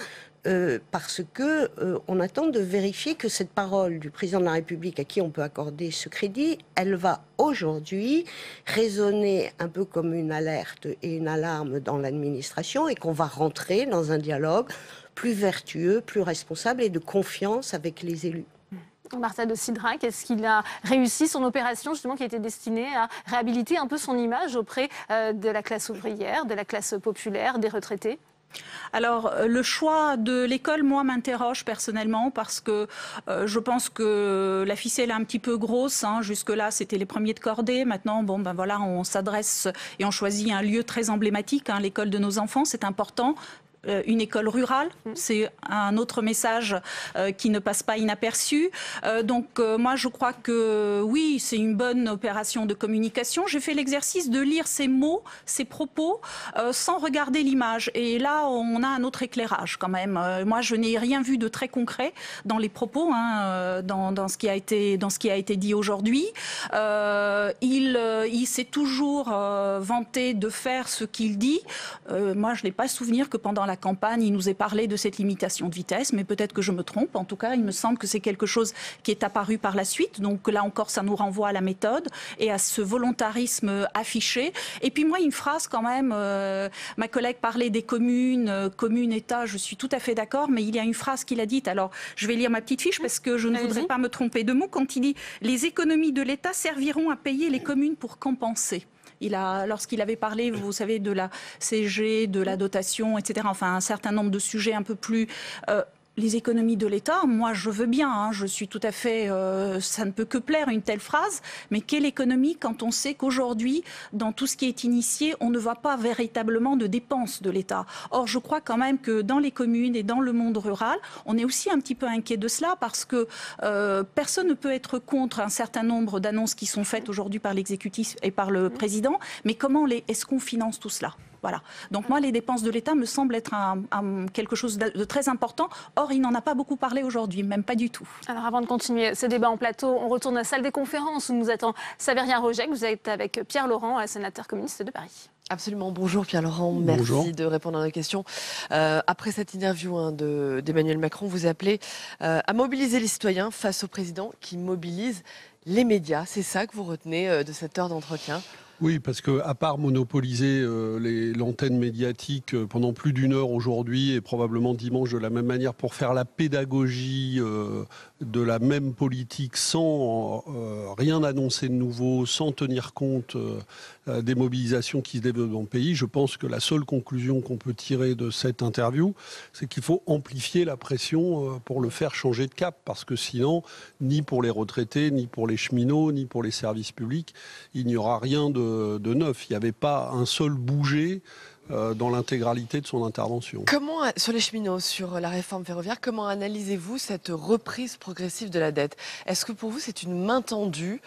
Parce que on attend de vérifier que cette parole du président de la République, à qui on peut accorder ce crédit, elle va aujourd'hui résonner un peu comme une alerte et une alarme dans l'administration, et qu'on va rentrer dans un dialogue plus vertueux, plus responsable et de confiance avec les élus. Martha de Cidrac, est-ce qu'il a réussi son opération justement qui était destinée à réhabiliter un peu son image auprès de la classe ouvrière, de la classe populaire, des retraités ? Alors, le choix de l'école, moi, m'interroge personnellement parce que je pense que la ficelle est un petit peu grosse. Jusque-là, c'était les premiers de cordée. Maintenant, voilà, on s'adresse et on choisit un lieu très emblématique, l'école de nos enfants, c'est important. Une école rurale, c'est un autre message qui ne passe pas inaperçu. Donc moi je crois que oui, c'est une bonne opération de communication. J'ai fait l'exercice de lire ces mots, ces propos, sans regarder l'image. Et là, on a un autre éclairage quand même. Moi, je n'ai rien vu de très concret dans les propos, dans ce qui a été dit aujourd'hui. Il s'est toujours vanté de faire ce qu'il dit. Moi, je n'ai pas souvenir que pendant la campagne, il nous est parlé de cette limitation de vitesse, mais peut-être que je me trompe. En tout cas, il me semble que c'est quelque chose qui est apparu par la suite. Donc là encore, ça nous renvoie à la méthode et à ce volontarisme affiché. Et puis moi, une phrase quand même, ma collègue parlait des communes, communes, État, je suis tout à fait d'accord, mais il y a une phrase qu'il a dite, alors je vais lire ma petite fiche parce que je ne voudrais pas me tromper de mots, quand il dit « Les économies de l'État serviront à payer les communes pour compenser ». Lorsqu'il avait parlé, vous savez, de la CG, de la dotation, etc., enfin un certain nombre de sujets un peu plus... les économies de l'État, moi je veux bien, hein, je suis tout à fait, ça ne peut que plaire une telle phrase, mais quelle économie quand on sait qu'aujourd'hui, dans tout ce qui est initié, on ne voit pas véritablement de dépenses de l'État. Or, je crois quand même que dans les communes et dans le monde rural, on est aussi un petit peu inquiet de cela parce que personne ne peut être contre un certain nombre d'annonces qui sont faites aujourd'hui par l'exécutif et par le président, mais est-ce qu'on finance tout cela ? Voilà. Donc moi, les dépenses de l'État me semblent être quelque chose de très important. Or, il n'en a pas beaucoup parlé aujourd'hui, même pas du tout. Alors avant de continuer ce débat en plateau, on retourne à la salle des conférences où nous attend Saveria Rojek. Vous êtes avec Pierre Laurent, sénateur communiste de Paris. Absolument. Bonjour Pierre Laurent, merci de répondre à nos questions. Après cette interview d'Emmanuel Macron, vous appelez à mobiliser les citoyens face au président qui mobilise les médias. C'est ça que vous retenez de cette heure d'entretien ? Oui, parce qu'à part monopoliser l'antenne médiatique pendant plus d'une heure aujourd'hui et probablement dimanche de la même manière pour faire la pédagogie de la même politique sans rien annoncer de nouveau, sans tenir compte des mobilisations qui se développent dans le pays, je pense que la seule conclusion qu'on peut tirer de cette interview, c'est qu'il faut amplifier la pression pour le faire changer de cap, parce que sinon, ni pour les retraités, ni pour les cheminots, ni pour les services publics, il n'y aura rien de neuf. Il n'y avait pas un seul bouger dans l'intégralité de son intervention. Comment, sur les cheminots, sur la réforme ferroviaire, comment analysez-vous cette reprise progressive de la dette ? Est-ce que pour vous c'est une main tendue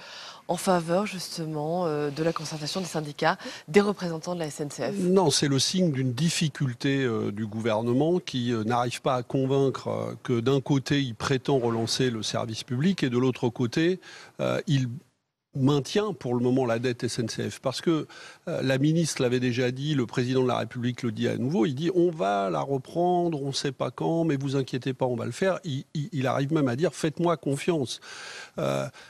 en faveur justement de la concertation des syndicats, des représentants de la SNCF? Non, c'est le signe d'une difficulté du gouvernement qui n'arrive pas à convaincre que d'un côté il prétend relancer le service public et de l'autre côté il maintient pour le moment la dette SNCF, parce que la ministre l'avait déjà dit, le président de la République le dit à nouveau, il dit on va la reprendre, on ne sait pas quand, mais vous inquiétez pas, on va le faire. Il arrive même à dire faites-moi confiance.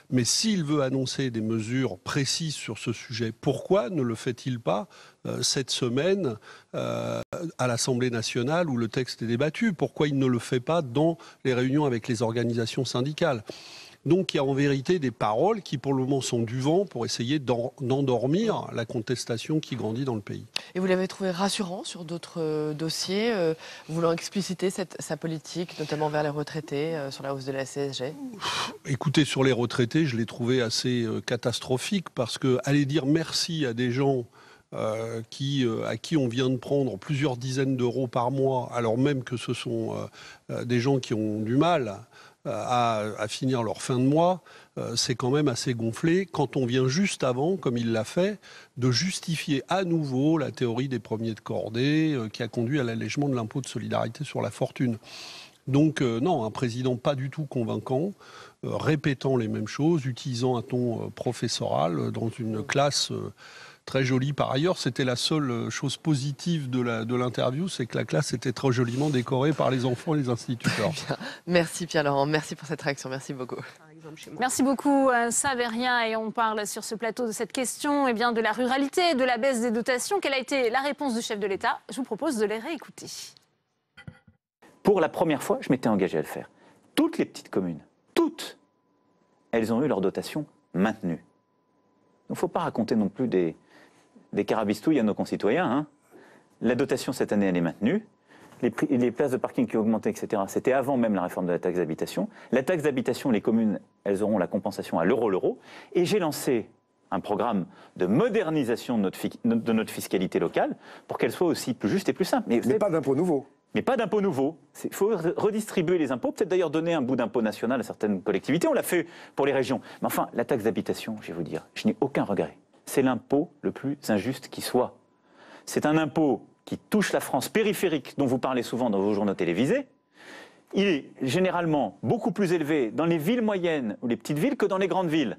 Mais s'il veut annoncer des mesures précises sur ce sujet, pourquoi ne le fait-il pas cette semaine à l'Assemblée nationale où le texte est débattu? Pourquoi il ne le fait pas dans les réunions avec les organisations syndicales? Donc il y a en vérité des paroles qui pour le moment sont du vent pour essayer d'endormir la contestation qui grandit dans le pays. Et vous l'avez trouvé rassurant sur d'autres dossiers, voulant expliciter sa politique, notamment vers les retraités, sur la hausse de la CSG? Écoutez, sur les retraités, je l'ai trouvé assez catastrophique, parce que aller dire merci à des gens à qui on vient de prendre plusieurs dizaines d'euros par mois, alors même que ce sont des gens qui ont du mal à finir leur fin de mois, c'est quand même assez gonflé quand on vient juste avant, comme il l'a fait, de justifier à nouveau la théorie des premiers de cordée qui a conduit à l'allègement de l'impôt de solidarité sur la fortune. Donc non, un président pas du tout convaincant, répétant les mêmes choses, utilisant un ton professoral dans une classe très jolie par ailleurs. C'était la seule chose positive de l'interview, c'est que la classe était très joliment décorée par les enfants et les instituteurs. Merci Pierre Laurent, merci pour cette réaction, merci beaucoup. Merci beaucoup Saveria, et on parle sur ce plateau de cette question de la ruralité, de la baisse des dotations. Quelle a été la réponse du chef de l'État? Je vous propose de les réécouter. Pour la première fois, je m'étais engagé à le faire. Toutes les petites communes, toutes, elles ont eu leur dotation maintenue. Il ne faut pas raconter non plus des carabistouilles à nos concitoyens. Hein. La dotation cette année, elle est maintenue. Les places de parking qui ont augmenté, etc., c'était avant même la réforme de la taxe d'habitation. La taxe d'habitation, les communes, elles auront la compensation à l'euro. Et j'ai lancé un programme de modernisation de notre fiscalité locale pour qu'elle soit aussi plus juste et plus simple. Mais pas d'impôt nouveau. Mais pas d'impôt nouveau. Il faut redistribuer les impôts, peut-être d'ailleurs donner un bout d'impôt national à certaines collectivités. On l'a fait pour les régions. Mais enfin, la taxe d'habitation, je vais vous dire, je n'ai aucun regret. C'est l'impôt le plus injuste qui soit. C'est un impôt qui touche la France périphérique, dont vous parlez souvent dans vos journaux télévisés. Il est généralement beaucoup plus élevé dans les villes moyennes ou les petites villes que dans les grandes villes.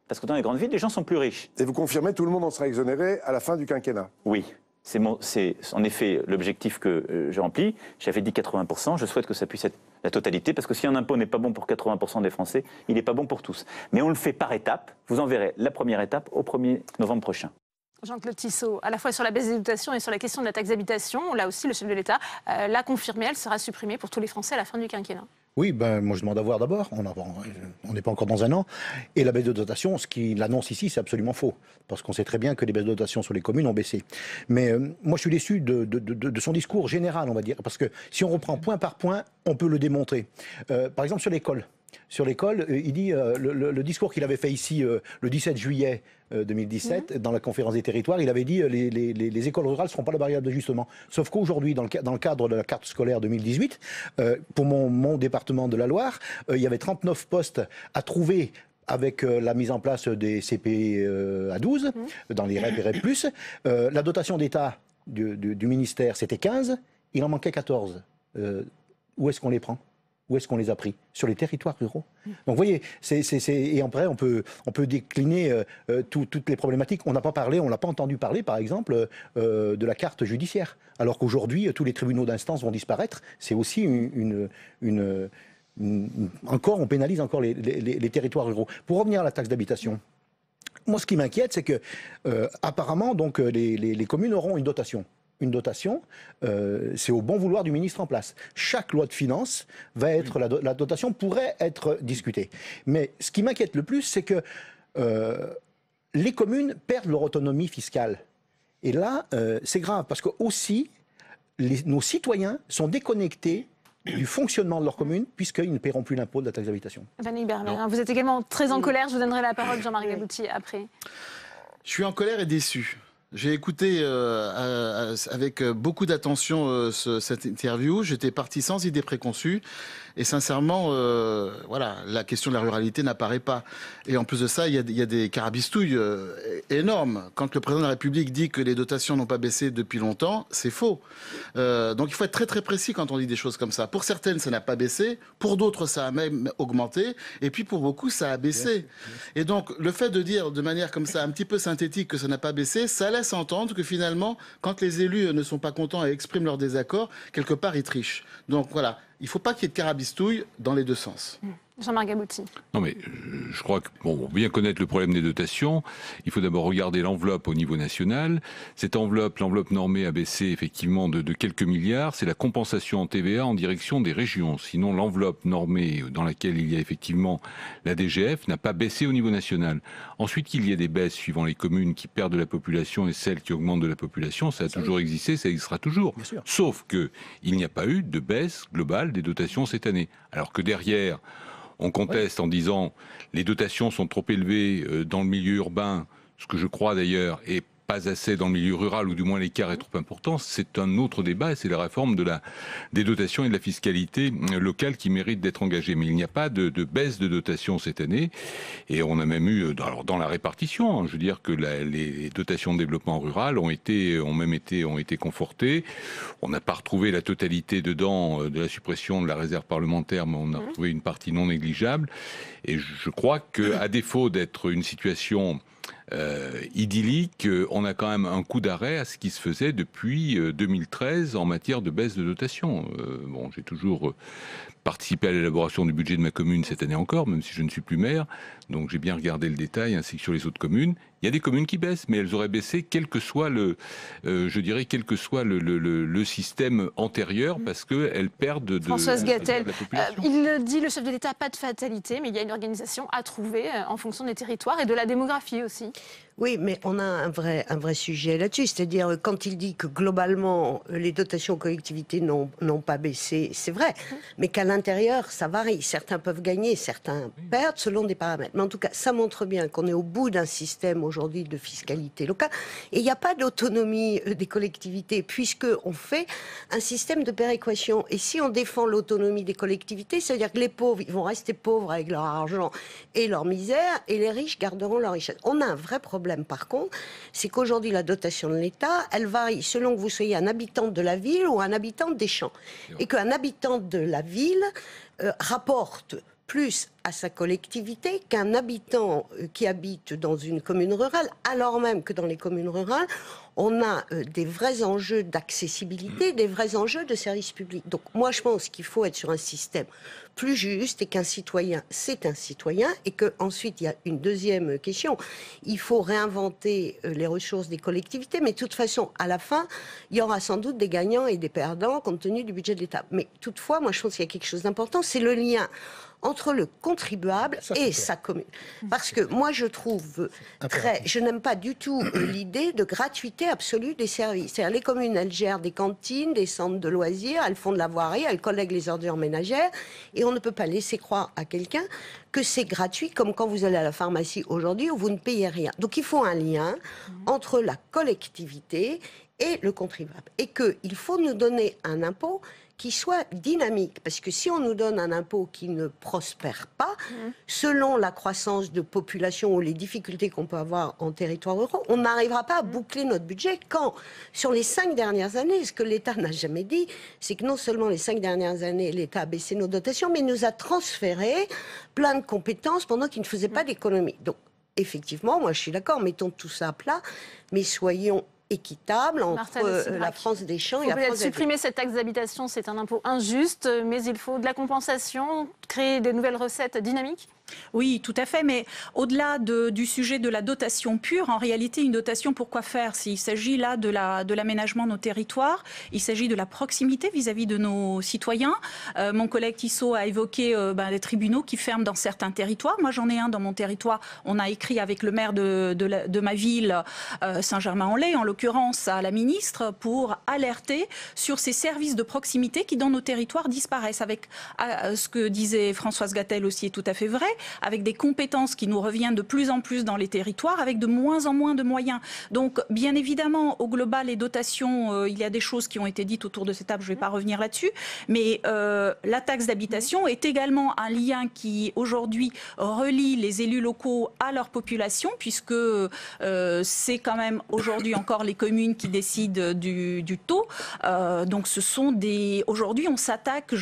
Parce que dans les grandes villes, les gens sont plus riches. Et vous confirmez, tout le monde en sera exonéré à la fin du quinquennat? Oui. C'est en effet l'objectif que je remplis. J'avais dit 80%, je souhaite que ça puisse être la totalité, parce que si un impôt n'est pas bon pour 80% des Français, il n'est pas bon pour tous. Mais on le fait par étapes. Vous en verrez la première étape au 1er novembre prochain. Jean-Claude Tissot, à la fois sur la baisse des dotations et sur la question de la taxe d'habitation, là aussi le chef de l'État l'a confirmé, elle sera supprimée pour tous les Français à la fin du quinquennat. Oui, moi je demande à voir d'abord, on n'est pas encore dans un an, et la baisse de dotation, ce qu'il annonce ici, c'est absolument faux, parce qu'on sait très bien que les baisses de dotation sur les communes ont baissé. Mais moi je suis déçu de son discours général, on va dire, parce que si on reprend point par point, on peut le démontrer. Par exemple sur l'école. Sur l'école, il dit, le discours qu'il avait fait ici le 17 juillet 2017, dans la conférence des territoires, il avait dit les écoles rurales ne seront pas la variable d'ajustement. Sauf qu'aujourd'hui, dans le cadre de la carte scolaire 2018, pour mon département de la Loire, il y avait 39 postes à trouver avec la mise en place des CP à 12, dans les REP et REP+. La dotation d'État du ministère, c'était 15, il en manquait 14. Où est-ce qu'on les prend ? Où est-ce qu'on les a pris? Sur les territoires ruraux. Donc vous voyez, et après on peut décliner toutes les problématiques. On n'a pas entendu parler, par exemple, de la carte judiciaire. Alors qu'aujourd'hui, tous les tribunaux d'instance vont disparaître. C'est aussi encore, on pénalise encore les territoires ruraux. Pour revenir à la taxe d'habitation, moi ce qui m'inquiète, c'est que apparemment, donc, les communes auront une dotation. Une dotation, c'est au bon vouloir du ministre en place. Chaque loi de finances va être, la dotation pourrait être discutée. Mais ce qui m'inquiète le plus, c'est que les communes perdent leur autonomie fiscale. Et là, c'est grave, parce que aussi, nos citoyens sont déconnectés du fonctionnement de leur commune, puisqu'ils ne paieront plus l'impôt de la taxe d'habitation. Vanille Bermer, vous êtes également très en colère. Je vous donnerai la parole, Jean-Marc Gabouty, après. Je suis en colère et déçu. J'ai écouté avec beaucoup d'attention cette interview. J'étais parti sans idée préconçue. Et sincèrement, voilà, la question de la ruralité n'apparaît pas. Et en plus de ça, il y a des carabistouilles énormes. Quand le président de la République dit que les dotations n'ont pas baissé depuis longtemps, c'est faux. Donc il faut être très très précis quand on dit des choses comme ça. Pour certaines, ça n'a pas baissé. Pour d'autres, ça a même augmenté. Et puis pour beaucoup, ça a baissé. Et donc le fait de dire de manière comme ça, un petit peu synthétique, que ça n'a pas baissé, ça laisse entendre que finalement, quand les élus ne sont pas contents et expriment leur désaccord, quelque part, ils trichent. Donc voilà. Il ne faut pas qu'il y ait de carabistouille dans les deux sens. Jean-Marc Gabouty. Non mais je crois que pour bien connaître le problème des dotations, il faut d'abord regarder l'enveloppe au niveau national. Cette l'enveloppe normée a baissé effectivement de quelques milliards. C'est la compensation en TVA en direction des régions. Sinon l'enveloppe normée dans laquelle il y a effectivement la DGF n'a pas baissé au niveau national. Ensuite qu'il y ait des baisses suivant les communes qui perdent de la population et celles qui augmentent de la population, ça a toujours existé, ça existera toujours. Sauf qu'il n'y a pas eu de baisse globale des dotations cette année. Alors que derrière, on conteste en disant les dotations sont trop élevées dans le milieu urbain, ce que je crois d'ailleurs, et pas assez dans le milieu rural, ou du moins l'écart est trop important. C'est un autre débat, et c'est la réforme des dotations et de la fiscalité locale qui mérite d'être engagée. Mais il n'y a pas de baisse de dotations cette année, et on a même eu, alors dans la répartition, je veux dire que les dotations de développement rural ont été confortées. On n'a pas retrouvé la totalité dedans de la suppression de la réserve parlementaire, mais on a retrouvé une partie non négligeable. Et je crois qu'à défaut d'être une situation idyllique, on a quand même un coup d'arrêt à ce qui se faisait depuis 2013 en matière de baisse de dotation. Bon, j'ai toujours participé à l'élaboration du budget de ma commune cette année encore, même si je ne suis plus maire, donc j'ai bien regardé le détail, ainsi que sur les autres communes. Il y a des communes qui baissent, mais elles auraient baissé quel que soit le système antérieur, parce qu'elles perdent de Françoise Gatel, la population. il dit, le chef de l'État, pas de fatalité, mais il y a une organisation à trouver en fonction des territoires et de la démographie aussi. Oui, mais on a un vrai sujet là-dessus. C'est-à-dire, quand il dit que globalement, les dotations aux collectivités n'ont pas baissé, c'est vrai. Mais qu'à l'intérieur, ça varie. Certains peuvent gagner, certains perdent selon des paramètres. Mais en tout cas, ça montre bien qu'on est au bout d'un système aujourd'hui de fiscalité locale. Et il n'y a pas d'autonomie des collectivités, puisqu'on fait un système de péréquation. Et si on défend l'autonomie des collectivités, c'est-à-dire que les pauvres, ils vont rester pauvres avec leur argent et leur misère, et les riches garderont leur richesse. On a un vrai problème. Par contre, c'est qu'aujourd'hui, la dotation de l'État, elle varie selon que vous soyez un habitant de la ville ou un habitant des champs. Et qu'un habitant de la ville rapporte plus à sa collectivité qu'un habitant qui habite dans une commune rurale, alors même que dans les communes rurales, on a des vrais enjeux d'accessibilité, des vrais enjeux de service public. Donc moi, je pense qu'il faut être sur un système plus juste et qu'un citoyen, c'est un citoyen, et qu'ensuite, il y a une deuxième question. Il faut réinventer les ressources des collectivités, mais de toute façon, à la fin, il y aura sans doute des gagnants et des perdants compte tenu du budget de l'État. Mais toutefois, moi, je pense qu'il y a quelque chose d'important, c'est le lien entre le contribuable et sa commune. Parce que moi, je trouve je n'aime pas du tout l'idée de gratuité absolue des services. C'est-à-dire, les communes, elles gèrent des cantines, des centres de loisirs, elles font de la voirie, elles collèguent les ordures ménagères, et on ne peut pas laisser croire à quelqu'un que c'est gratuit, comme quand vous allez à la pharmacie aujourd'hui où vous ne payez rien. Donc, il faut un lien entre la collectivité et le contribuable. Et qu'il faut nous donner un impôt qui soit dynamique. Parce que si on nous donne un impôt qui ne prospère pas, selon la croissance de population ou les difficultés qu'on peut avoir en territoire rural, on n'arrivera pas à boucler notre budget quand, sur les 5 dernières années, ce que l'État n'a jamais dit, c'est que non seulement les 5 dernières années, l'État a baissé nos dotations, mais nous a transféré plein de compétences pendant qu'il ne faisait pas d'économie. Donc, effectivement, moi je suis d'accord, mettons tout ça à plat, mais soyons équitable entre la France des champs et la France des villes. Supprimer cette taxe d'habitation, c'est un impôt injuste, mais il faut de la compensation, créer de nouvelles recettes dynamiques. Oui, tout à fait, mais au-delà du sujet de la dotation pure, en réalité, une dotation, pourquoi faire? S'il s'agit là de l'aménagement de nos territoires, il s'agit de la proximité vis-à-vis de nos citoyens. Mon collègue Tissot a évoqué les tribunaux qui ferment dans certains territoires. Moi, j'en ai un dans mon territoire. On a écrit avec le maire de ma ville, Saint-Germain-en-Laye, en l'occurrence à la ministre, pour alerter sur ces services de proximité qui, dans nos territoires, disparaissent. Avec ce que disait Françoise Gatel aussi est tout à fait vrai, avec des compétences qui nous reviennent de plus en plus dans les territoires, avec de moins en moins de moyens. Donc, bien évidemment, au global, les dotations, il y a des choses qui ont été dites autour de cette table, je ne vais pas revenir là-dessus, mais la taxe d'habitation est également un lien qui, aujourd'hui, relie les élus locaux à leur population, puisque c'est quand même aujourd'hui encore les communes qui décident du taux. Donc, ce sont des... Aujourd'hui, on s'attaque,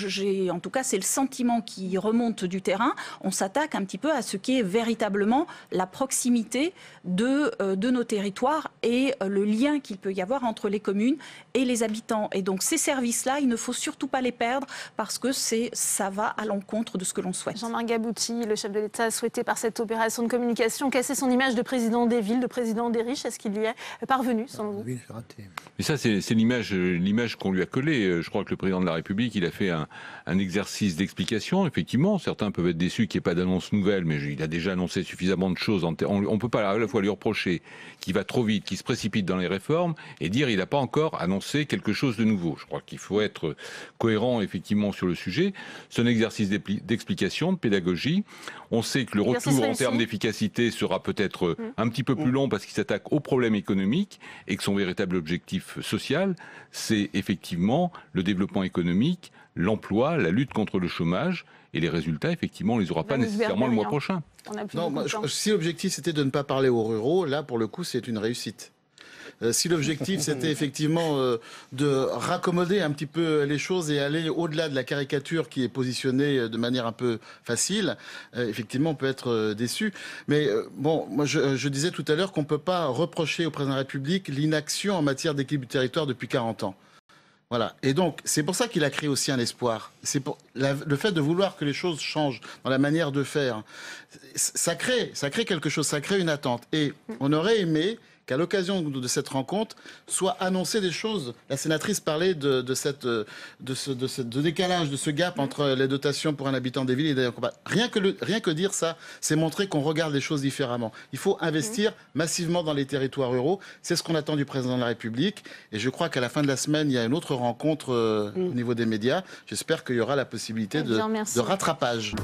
en tout cas, c'est le sentiment qui remonte du terrain, on s'attaque un petit peu à ce qui est véritablement la proximité de nos territoires et le lien qu'il peut y avoir entre les communes et les habitants. Et donc ces services-là, il ne faut surtout pas les perdre parce que ça va à l'encontre de ce que l'on souhaite. Jean-Marc Gabouty, le chef de l'État, a souhaité par cette opération de communication casser son image de président des villes, de président des riches. Est-ce qu'il y est parvenu, selon vous? Oui, c'est raté. Mais ça, c'est l'image qu'on lui a collée. Je crois que le président de la République, il a fait un exercice d'explication. Effectivement, certains peuvent être déçus qu'il n'y ait pas d'annonce nouvelle, mais il a déjà annoncé suffisamment de choses. On ne peut pas à la fois lui reprocher qu'il va trop vite, qu'il se précipite dans les réformes, et dire qu'il n'a pas encore annoncé quelque chose de nouveau. Je crois qu'il faut être cohérent, effectivement, sur le sujet. C'est un exercice d'explication, de pédagogie. On sait que le retour en termes d'efficacité sera peut-être un petit peu plus long parce qu'il s'attaque aux problèmes économiques et que son véritable objectif social, c'est effectivement le développement économique, l'emploi, la lutte contre le chômage. Et les résultats, effectivement, on ne les aura pas nécessairement le mois prochain. Non, si l'objectif c'était de ne pas parler aux ruraux, là, pour le coup, c'est une réussite. Si l'objectif c'était effectivement de raccommoder un petit peu les choses et aller au-delà de la caricature qui est positionnée de manière un peu facile, effectivement on peut être déçu. Mais bon, moi je disais tout à l'heure qu'on ne peut pas reprocher au président de la République l'inaction en matière d'équilibre du territoire depuis 40 ans. Voilà. Et donc, c'est pour ça qu'il a créé aussi un espoir. C'est pour le fait de vouloir que les choses changent dans la manière de faire. Ça crée quelque chose, ça crée une attente. Et on aurait aimé qu'à l'occasion de cette rencontre, soient annoncées des choses. La sénatrice parlait de décalage, de ce gap entre les dotations pour un habitant des villes et des campagnes. Rien que dire ça, c'est montrer qu'on regarde les choses différemment. Il faut investir massivement dans les territoires ruraux. C'est ce qu'on attend du président de la République. Et je crois qu'à la fin de la semaine, il y a une autre rencontre au niveau des médias. J'espère qu'il y aura la possibilité de rattrapage.